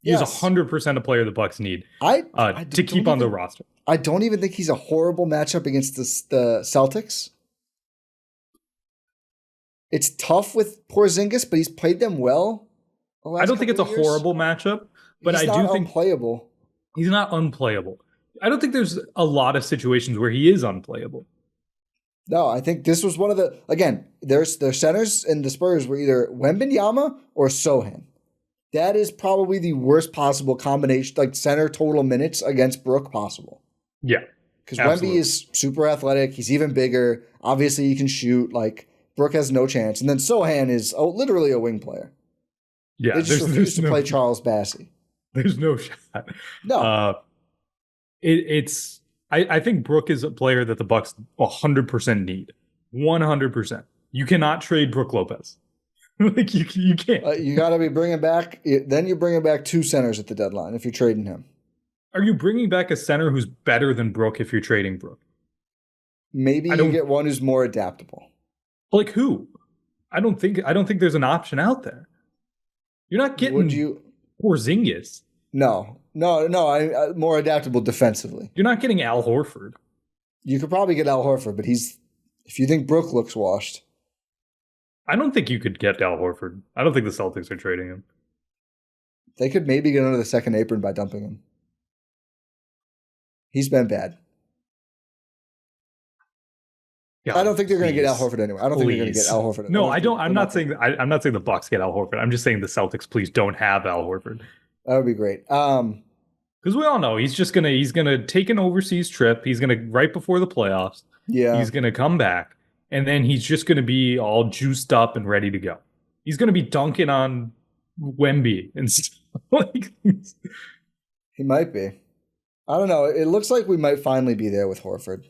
He is 100% a player the Bucks need to keep on the roster. I don't even think he's a horrible matchup against the Celtics. It's tough with Porzingis, but he's played them well. I don't think it's a horrible matchup, but I do think unplayable. He's not unplayable. I don't think there's a lot of situations where he is unplayable. No, I think this was one of the, again, their centers in the Spurs were either Wembanyama or Sohan. That is probably the worst possible combination, like center total minutes against Brook possible. Yeah. Because Wemby is super athletic. He's even bigger. Obviously, he can shoot. Like, Brook has no chance. And then Sohan is literally a wing player. Yeah. They just refuse to play Charles Bassey. There's no shot. No. I think Brook is a player that the Bucks 100% need. 100%. You cannot trade Brook Lopez. Like you can't. You got to be bringing back. Then you're bringing back two centers at the deadline if you're trading him. Are you bringing back a center who's better than Brook if you're trading Brook? Maybe you get one who's more adaptable. Like who? I don't think there's an option out there. You're not getting Porzingis. No. I more adaptable defensively. You're not getting Al Horford. You could probably get Al Horford, but if you think Brook looks washed. I don't think you could get Al Horford. I don't think the Celtics are trading him. They could maybe get under the second apron by dumping him. He's been bad. Yeah, I don't think they're going to get Al Horford anyway. I don't think they're going to get Al Horford. No, I don't. I'm not saying the Bucks get Al Horford. I'm just saying the Celtics please don't have Al Horford. That would be great. Because we all know he's gonna take an overseas trip. He's gonna right before the playoffs. Yeah, he's gonna come back, and then he's just gonna be all juiced up and ready to go. He's gonna be dunking on Wemby and stuff like this. He might be. I don't know. It looks like we might finally be there with Horford.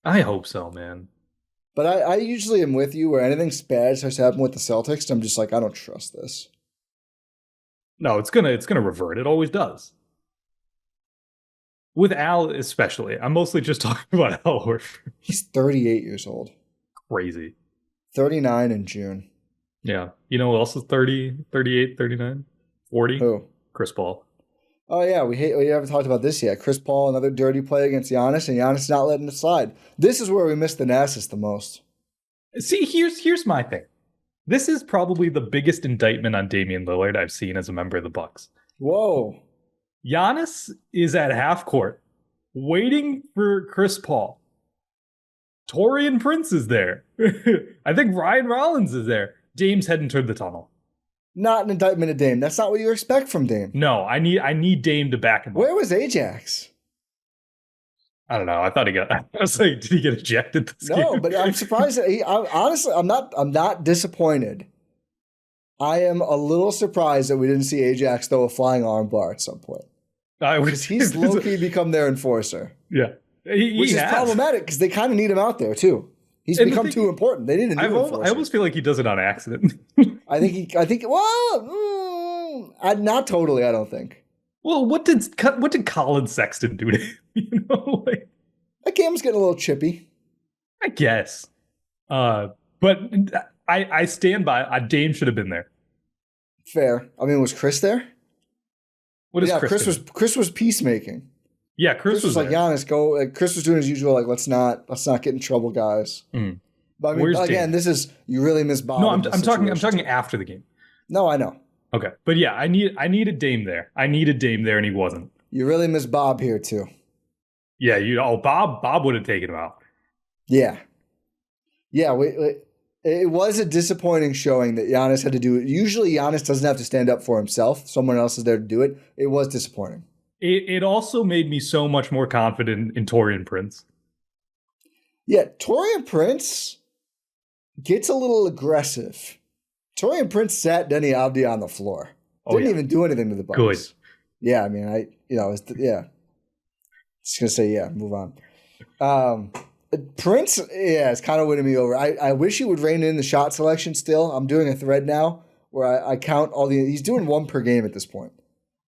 I hope so, man. But I usually am with you where anything bad starts to happen with the Celtics. I'm just like, I don't trust this. No, it's gonna revert. It always does. With Al especially. I'm mostly just talking about Al Horford. He's 38 years old. Crazy. 39 in June. Yeah. You know who else is 30, 38, 39, 40? Who? Chris Paul. Oh, yeah. We haven't talked about this yet. Chris Paul, another dirty play against Giannis, and Giannis not letting it slide. This is where we miss the Thanasis the most. See, here's my thing. This is probably the biggest indictment on Damian Lillard I've seen as a member of the Bucks. Whoa. Giannis is at half court waiting for Chris Paul. Taurean Prince is there. I think Ryan Rollins is there. Dame's heading toward the tunnel. Not an indictment of Dame. That's not what you expect from Dame. No, I need Dame to back him up. Where was Ajax? I don't know. I thought I was like, did he get ejected this game? No, but I'm surprised that honestly, I'm not disappointed. I am a little surprised that we didn't see Ajax throw a flying arm bar at some point. Because he's low-key become their enforcer. Yeah. Which is problematic because they kind of need him out there too. He's become too important. They need a new enforcer. I almost feel like he does it on accident. I think not totally, I don't think. Well, what did Colin Sexton do to him? You know, like, that game was getting a little chippy. I guess. But I stand by Dame should have been there. Fair. I mean, was Chris there? What is Chris? Chris was peacemaking. Yeah, Chris was like, Giannis, go. Chris was doing his usual, like, let's not get in trouble, guys. Mm. But I mean, again, this is you really miss Bob. No, I'm talking after the game. No, I know. Okay, but yeah, I needed Dame there. I needed Dame there, and he wasn't. You really miss Bob here too. Yeah, Bob would have taken him out. Yeah. It was a disappointing showing that Giannis had to do it. Usually, Giannis doesn't have to stand up for himself. Someone else is there to do it. It was disappointing. It also made me so much more confident in Taurean Prince. Yeah, Taurean Prince gets a little aggressive. Taurean Prince sat Denny Avdia on the floor. Didn't even do anything to the Bucks. Good. Yeah, I mean, Just gonna say, yeah, move on. Prince, it's kind of winning me over. I wish he would rein in the shot selection still. I'm doing a thread now where I count all he's doing one per game at this point.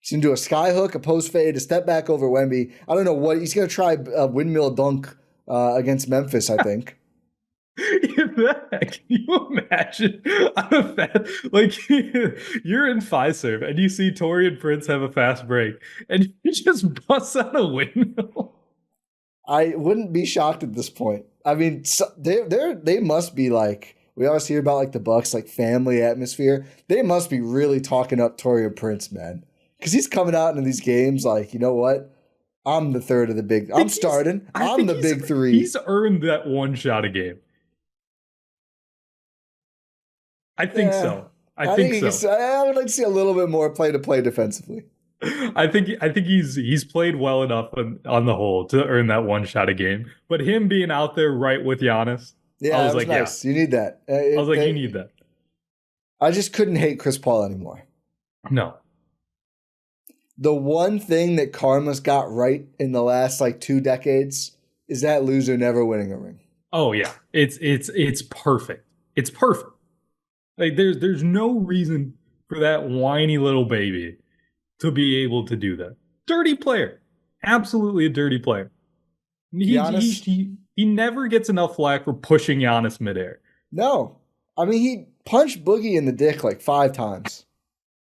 He's going to do a sky hook, a post fade, a step back over Wemby. I don't know what he's going to try a windmill dunk against Memphis, I think. Can you imagine on a fast, like you're in Fiserv and you see Torian Prince have a fast break and you just bust out a windmill? I wouldn't be shocked at this point. I mean, they must be like, we always hear about like the Bucks, like family atmosphere. They must be really talking up Torian Prince, man. Because he's coming out into these games like, you know what? I'm the third of the big. I'm starting. I'm the big three. He's earned that one shot a game. I think so. I think so. I would like to see a little bit more play to play defensively. I think he's played well enough on the whole to earn that one shot a game. But him being out there right with Giannis, yeah, I was like, nice. Yeah. You need that. I was like, you need that. I just couldn't hate Chris Paul anymore. No. The one thing that Karma's got right in the last like 2 decades is that loser never winning a ring. Oh yeah, it's perfect. It's perfect. Like there's no reason for that whiny little baby to be able to do that. Dirty player, absolutely a dirty player. He never gets enough flack for pushing Giannis midair. No, I mean he punched Boogie in the dick like 5 times.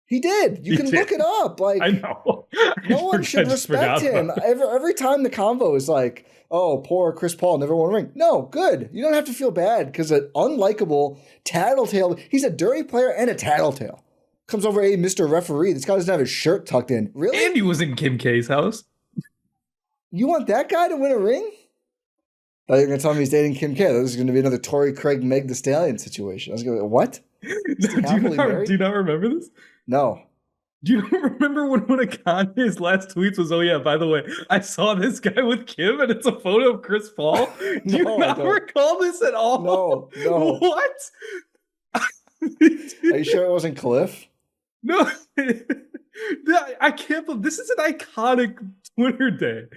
He did. You can look it up. Like I know. No one should respect him. Every time the convo is like, oh, poor Chris Paul never won a ring. No, good. You don't have to feel bad because an unlikable tattletale. He's a dirty player and a tattletale. Comes over, hey, Mr. Referee. This guy doesn't have his shirt tucked in. Really? And he was in Kim K's house. You want that guy to win a ring? I thought you were going to tell me he's dating Kim K. This is going to be another Torrey Craig, Meg Thee Stallion situation. I was going to what? Do you not remember this? No. Do you remember when one of Kanye's last tweets was, oh yeah, by the way, I saw this guy with Kim and it's a photo of Chris Paul? Do you not recall this at all? No. What? Are you sure it wasn't Cliff? No. I can't believe this is an iconic Twitter day.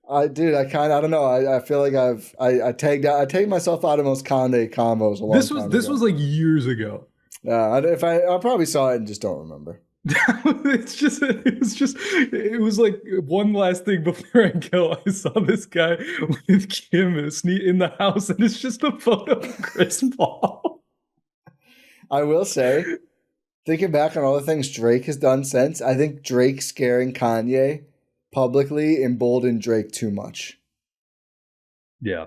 I don't know. I feel like I tagged myself out of most Kanye combos a long time ago. This was like years ago. I probably saw it and just don't remember. It was like one last thing before I go. I saw this guy with Kim in the house, and it's just a photo of Chris Paul. I will say, thinking back on all the things Drake has done since, I think Drake scaring Kanye publicly emboldened Drake too much. Yeah.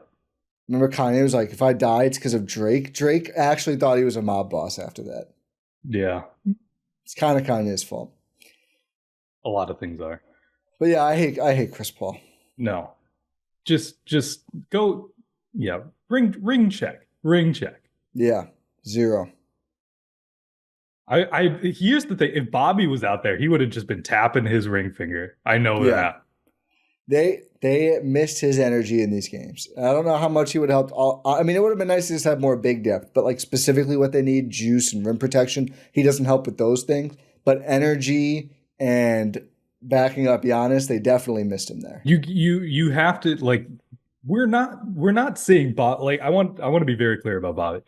Remember Kanye was like, if I die, it's because of Drake. Drake actually thought he was a mob boss after that. Yeah. It's kind of Kanye's fault. A lot of things are. But yeah, I hate Chris Paul. No. Just go, yeah, ring check. Yeah, 0. Here's the thing. If Bobby was out there, he would have just been tapping his ring finger. I know that. They missed his energy in these games. I don't know how much he would help. I mean, it would have been nice to just have more big depth, but like specifically what they need, juice and rim protection, he doesn't help with those things. But energy and backing up Giannis, they definitely missed him there. You have to like. We're not saying Bob. Like I want to be very clear about Bobby.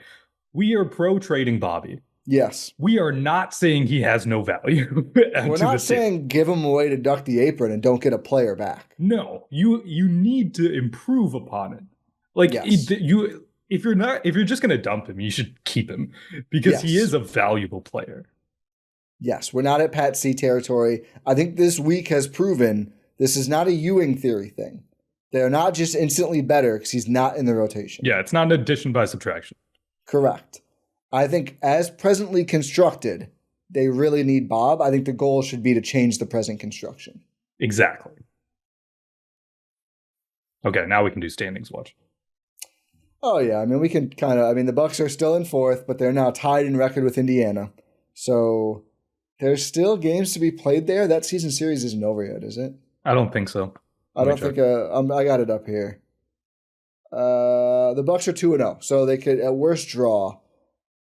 We are pro trading Bobby. Yes. We are not saying he has no value. We're not saying give him away to duck the apron and don't get a player back. No, you need to improve upon it. Like yes. if you're just going to dump him, you should keep him because he is a valuable player. Yes, we're not at Pat C territory. I think this week has proven this is not a Ewing theory thing. They're not just instantly better because he's not in the rotation. Yeah, it's not an addition by subtraction. Correct. I think as presently constructed, they really need Bob. I think the goal should be to change the present construction. Exactly. Okay, now we can do standings watch. Oh, yeah. I mean, we can the Bucks are still in 4th, but they're now tied in record with Indiana. So there's still games to be played there. That season series isn't over yet, is it? I don't think so. I got it up here. The Bucks are 2-0, so they could at worst draw.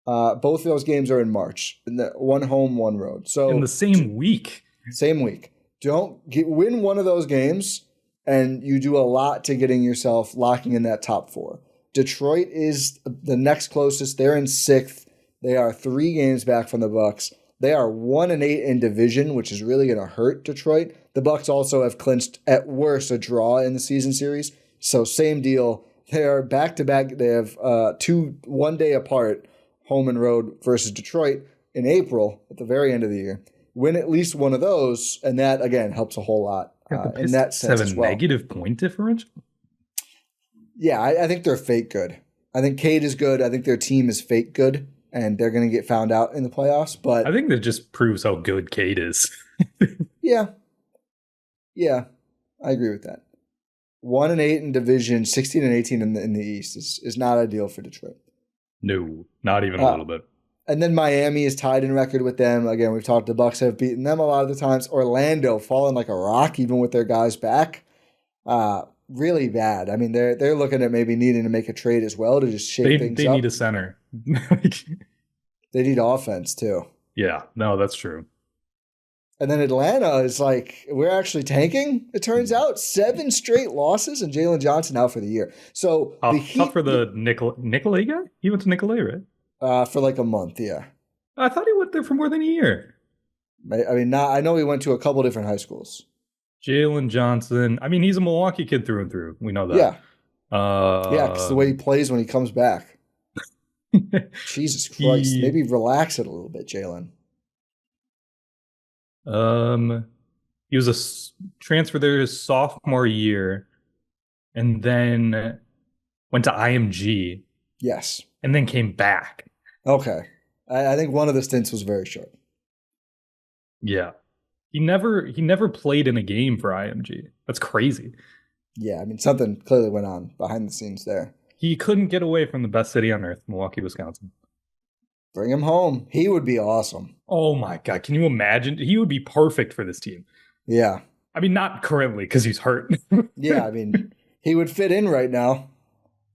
Both of those games are in March. One home, one road. So in the same week. Same week. Win one of those games, and you do a lot to getting yourself locking in that top 4. Detroit is the next closest. They're in 6th. They are 3 games back from the Bucks. They are 1-8 in division, which is really going to hurt Detroit. The Bucks also have clinched at worst a draw in the season series. So same deal. They are back-to-back. They have 1 day apart, home and road versus Detroit in April at the very end of the year. Win at least one of those, and that, again, helps a whole lot in that sense as well. Negative point differential? Yeah, I think they're fake good. I think Cade is good. I think their team is fake good, and they're going to get found out in the playoffs. But I think that just proves how good Cade is. Yeah, I agree with that. 1-8 in division, 16-18 in the East is not ideal for Detroit. No, not even a little bit. And then Miami is tied in record with them. Again, we've talked. The Bucks have beaten them a lot of the times. Orlando falling like a rock, even with their guys back. Really bad. I mean, they're looking at maybe needing to make a trade as well to just shake things up. They need a center. They need offense too. Yeah, no, that's true. And then Atlanta is like, we're actually tanking. It turns out 7 straight losses and Jalen Johnson out for the year. So the Heat, tough for the Nicolay guy. He went to Nicolay, right? For like a month, yeah. I thought he went there for more than a year. I mean, I know he went to a couple different high schools. Jalen Johnson. I mean, he's a Milwaukee kid through and through. We know that. Yeah. Yeah, because the way he plays when he comes back. Jesus Christ. Maybe relax it a little bit, Jalen. He was a transfer there his sophomore year, and then went to IMG. Yes. And then came back. Okay. I think one of the stints was very short. Yeah. He never played in a game for IMG. That's crazy. Yeah, I mean, something clearly went on behind the scenes there. He couldn't get away from the best city on earth, Milwaukee, Wisconsin. Bring him home. He would be awesome. Oh my God. Can you imagine? He would be perfect for this team. Yeah. I mean, not currently because he's hurt. Yeah, I mean, he would fit in right now.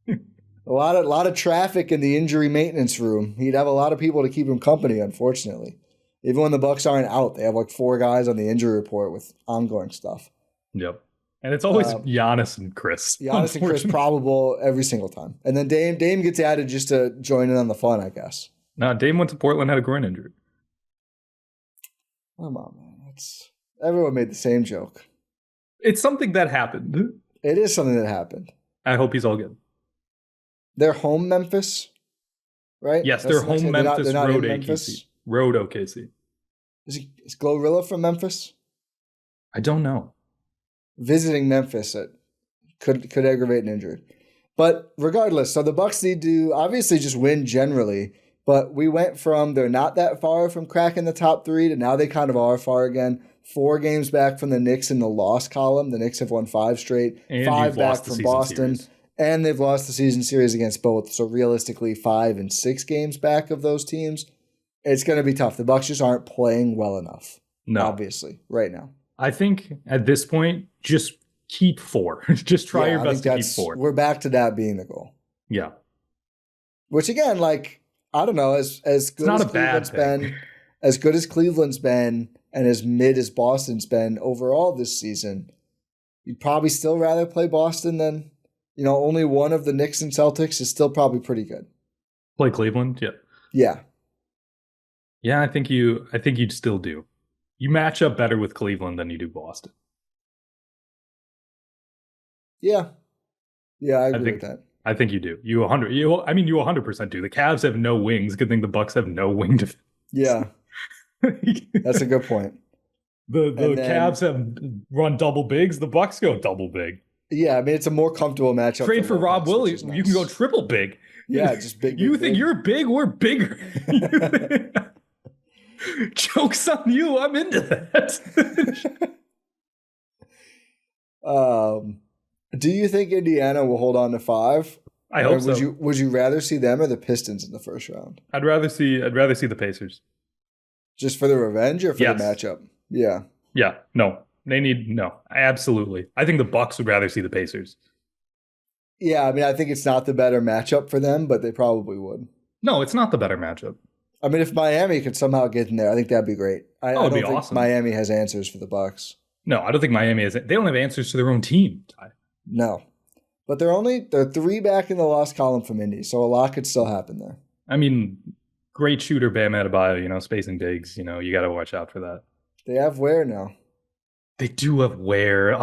A lot of traffic in the injury maintenance room. He'd have a lot of people to keep him company, unfortunately. Even when the Bucks aren't out, they have like 4 guys on the injury report with ongoing stuff. Yep. And it's always Giannis and Khris. Giannis and Khris probable every single time. And then Dame gets added just to join in on the fun, I guess. No, Dame went to Portland, had a groin injury. Come on, man. Everyone made the same joke. It's something that happened. It is something that happened. I hope he's all good. They're home Memphis, right? Yes, they're home Memphis, they're not road in AKC. Memphis. Road OKC. Is Glorilla from Memphis? I don't know. Visiting Memphis could aggravate an injury. But regardless, so the Bucks need to obviously just win generally. But we went from they're not that far from cracking the top 3 to now they kind of are far again. 4 games back from the Knicks in the loss column. The Knicks have won 5 straight. And 5 back from Boston. Series. And they've lost the season series against both. So realistically, 5 and 6 games back of those teams. It's going to be tough. The Bucks just aren't playing well enough. No. Obviously, right now. I think at this point, just keep 4. Just try your best to keep 4. We're back to that being the goal. Yeah. Which again, like, I don't know, as good as Cleveland's been, as good as Cleveland's been, and as mid as Boston's been overall this season, you'd probably still rather play Boston than, only one of the Knicks and Celtics is still probably pretty good. Play Cleveland, yeah. Yeah. Yeah, I think you'd still do. You match up better with Cleveland than you do Boston. Yeah. Yeah, I agree with that. I think you do. You 100% do. The Cavs have no wings. Good thing the Bucks have no wing defense. Yeah. That's a good point. The Cavs have run double bigs. The Bucks go double big. Yeah, I mean, it's a more comfortable matchup. Trade for Rob Williams. Nice. You can go triple big. Yeah, just big. You think you're big? We're bigger. Joke's on you. I'm into that. Do you think Indiana will hold on to 5? I hope so. Would you rather see them or the Pistons in the first round? I'd rather see the Pacers. Just for the revenge or for the matchup? Yeah. Yeah. No. Absolutely. I think the Bucks would rather see the Pacers. Yeah, I mean, I think it's not the better matchup for them, but they probably would. No, it's not the better matchup. I mean, if Miami could somehow get in there, I think that'd be great. I don't think awesome. Miami has answers for the Bucks. No, I don't think Miami has. They don't have answers to their own team. No, but they're 3 back in the loss column from Indy, so a lot could still happen there. I mean, great shooter Bam Adebayo, spacing bigs. You got to watch out for that. They have Ware now. They do have Ware.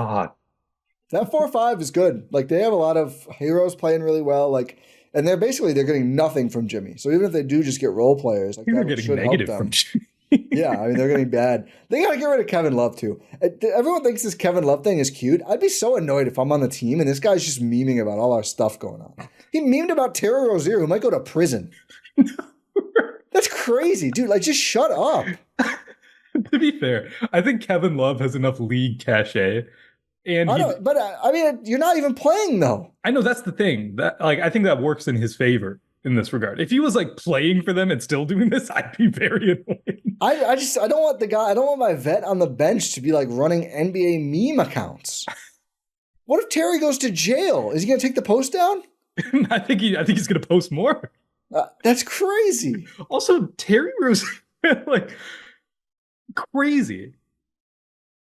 That 4-5 is good. Like, they have a lot of heroes playing really well. Like, and they're getting nothing from Jimmy. So even if they do just get role players, like, They're that getting should negative help from them. Jimmy. Yeah, I mean, they're getting bad. They got to get rid of Kevin Love, too. Everyone thinks this Kevin Love thing is cute. I'd be so annoyed if I'm on the team and this guy's just memeing about all our stuff going on. He memed about Terry Rozier, who might go to prison. That's crazy, dude. Like, just shut up. To be fair, I think Kevin Love has enough league cachet. And I mean, you're not even playing, though. I know that's the thing. That, like, I think that works in his favor in this regard. If he was like playing for them and still doing this, I'd be very annoyed. I don't want my vet on the bench to be like running NBA meme accounts. What if Terry goes to jail? Is he going to take the post down? I think he's going to post more. That's crazy. Also, Terry Rozier, like, crazy.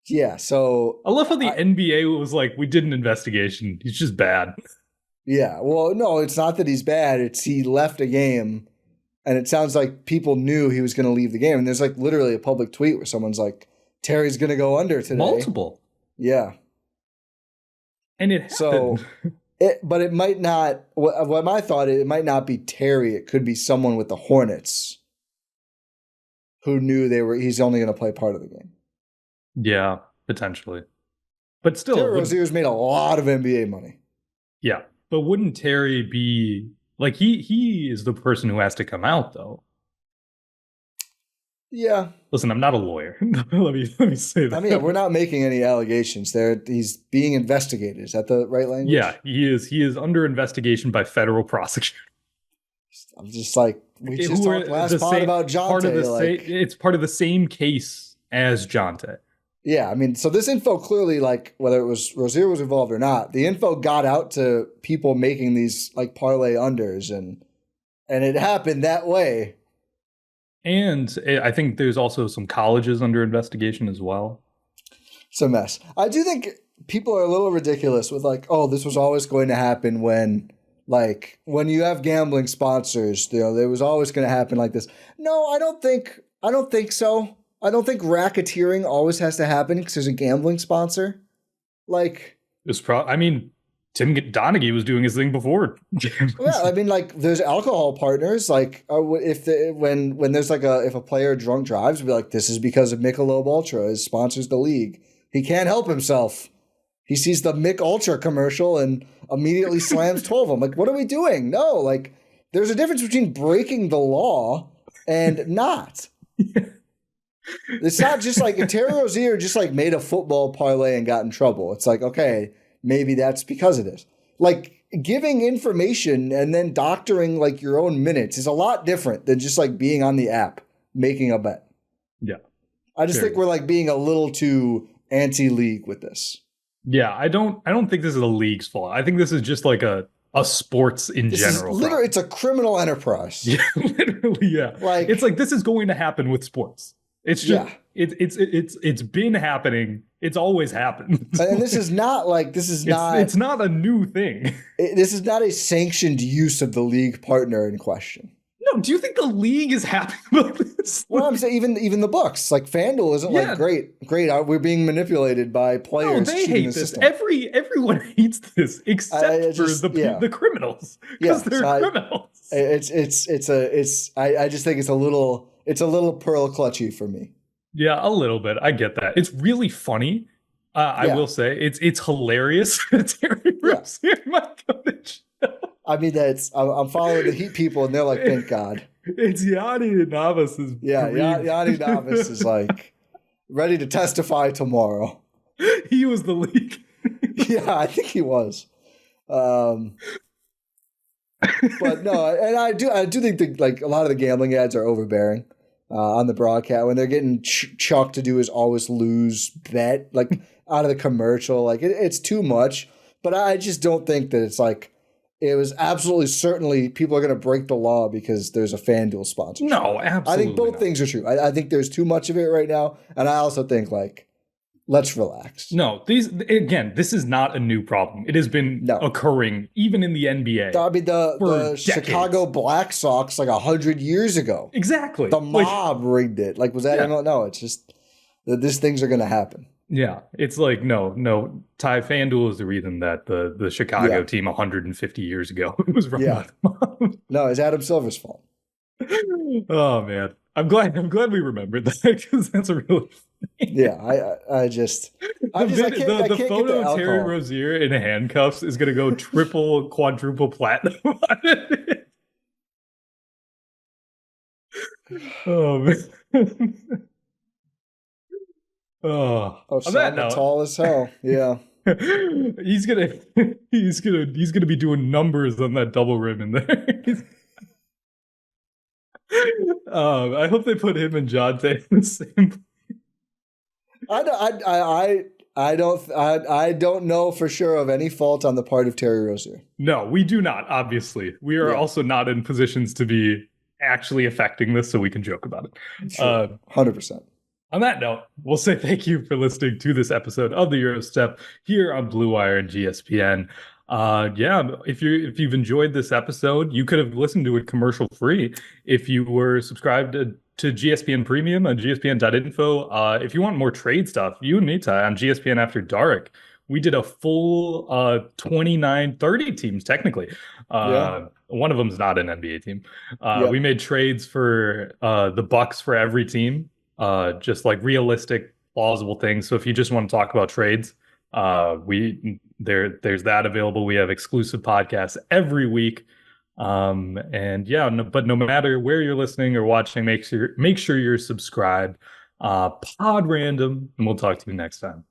Yeah, so I love how the NBA was like, we did an investigation. He's just bad. Yeah, well, no, it's not that he's bad. It's he left a game, and it sounds like people knew he was going to leave the game. And there's like literally a public tweet where someone's like, Terry's going to go under today. Multiple. Yeah. And it happened. So, but it might not, what my thought is, it might not be Terry. It could be someone with the Hornets who knew he's only going to play part of the game. Yeah, potentially. But still. Terry Rozier's made a lot of NBA money. Yeah. But wouldn't Terry be like he is the person who has to come out though? Yeah. Listen, I'm not a lawyer. let me say that. I mean, we're not making any allegations there. He's being investigated. Is that the right language? Yeah, he is. He is under investigation by federal prosecutors. I'm just like, we just talked last pod about Jonte. It's part of the same case as Jonte. Yeah, I mean, so this info clearly, like, whether it was Rozier was involved or not, the info got out to people making these, like, parlay unders, and it happened that way. And I think there's also some colleges under investigation as well. It's a mess. I do think people are a little ridiculous with, like, oh, this was always going to happen when you have gambling sponsors, you know, there was always going to happen like this. No, I don't think so. I don't think racketeering always has to happen because there's a gambling sponsor. Like, Tim Donaghy was doing his thing before. Yeah, I mean, like, there's alcohol partners. Like, when there's like if a player drunk drives, we'll be like, this is because of Michelob Ultra. It sponsors the league. He can't help himself. He sees the Mick Ultra commercial and immediately slams 12 of them. Like, what are we doing? No, like, there's a difference between breaking the law and not. Yeah. It's not just like if Terry Rozier just like made a football parlay and got in trouble. It's like, okay, maybe that's because of this. Like, giving information and then doctoring like your own minutes is a lot different than just like being on the app making a bet. Yeah. I just think we're like being a little too anti-league with this. Yeah, I don't think this is the league's fault. I think this is just like a sports in general. Literally, it's a criminal enterprise. Yeah, literally, yeah. Like, it's like this is going to happen with sports. It's just it's been happening. It's always happened. And this is not it's not a new thing. This is not a sanctioned use of the league partner in question. No, do you think the league is happy about this? Well, I'm saying even the Books, like FanDuel isn't like great. We're being manipulated by players. No, they hate this. System. Everyone hates this except for the criminals because they're criminals. I just think it's a little pearl clutchy for me. Yeah, a little bit. I get that. It's really funny. I will say it's hilarious. Terry Rozier, my coach. I mean, I'm following the Heat people, and they're like, "Thank God." It's Yanni Navas is Yanni Navas is like ready to testify tomorrow. He was the league. Yeah, I think he was. But no, and I do think that like a lot of the gambling ads are overbearing on the broadcast when they're getting Chuck to do his always lose bet like out of the commercial. Like it's too much. But I just don't think that it's like. It was absolutely certainly people are going to break the law because there's a FanDuel sponsor. No, absolutely. I think both things are true. I think there's too much of it right now. And I also think, like, let's relax. No, this is not a new problem. It has been occurring even in the NBA. I mean, the Chicago Black Sox, like 100 years ago. Exactly. The mob rigged it. Like, was that? No, it's just these things are going to happen. Yeah, it's like no. Ty FanDuel is the reason that the Chicago Yeah, team 150 years ago was run by yeah. the Mob. No, it's Adam Silver's fault. Oh man, I'm glad we remembered that because that's a really Yeah, I the can't get the photo of Terry alcohol. Rozier in handcuffs is gonna go triple, quadruple platinum on it. Oh man. Oh, on that Osama note, tall as hell. Yeah. he's gonna he's gonna be doing numbers on that double rim in there. I hope they put him and Jonte in the same. I don't know for sure of any fault on the part of Terry Rozier. No, we do not. Obviously, we are Yeah, also not in positions to be actually affecting this, so we can joke about it. true. 100%. On that note, we'll say thank you for listening to this episode of the Eurostep here on Blue Wire and GSPN. Yeah, if you've enjoyed this episode, you could have listened to it commercial free if you were subscribed to GSPN Premium on gspn.info. If you want more trade stuff, you and me, Ty, on GSPN After Dark, we did a full 29, 30 teams technically. Yeah, One of them is not an NBA team. yeah. We made trades for the Bucks for every team, just like realistic, plausible things. So if you just want to talk about trades, there's that available. We have exclusive podcasts every week. And yeah, but no matter where you're listening or watching, make sure you're subscribed. Pod random, and we'll talk to you next time.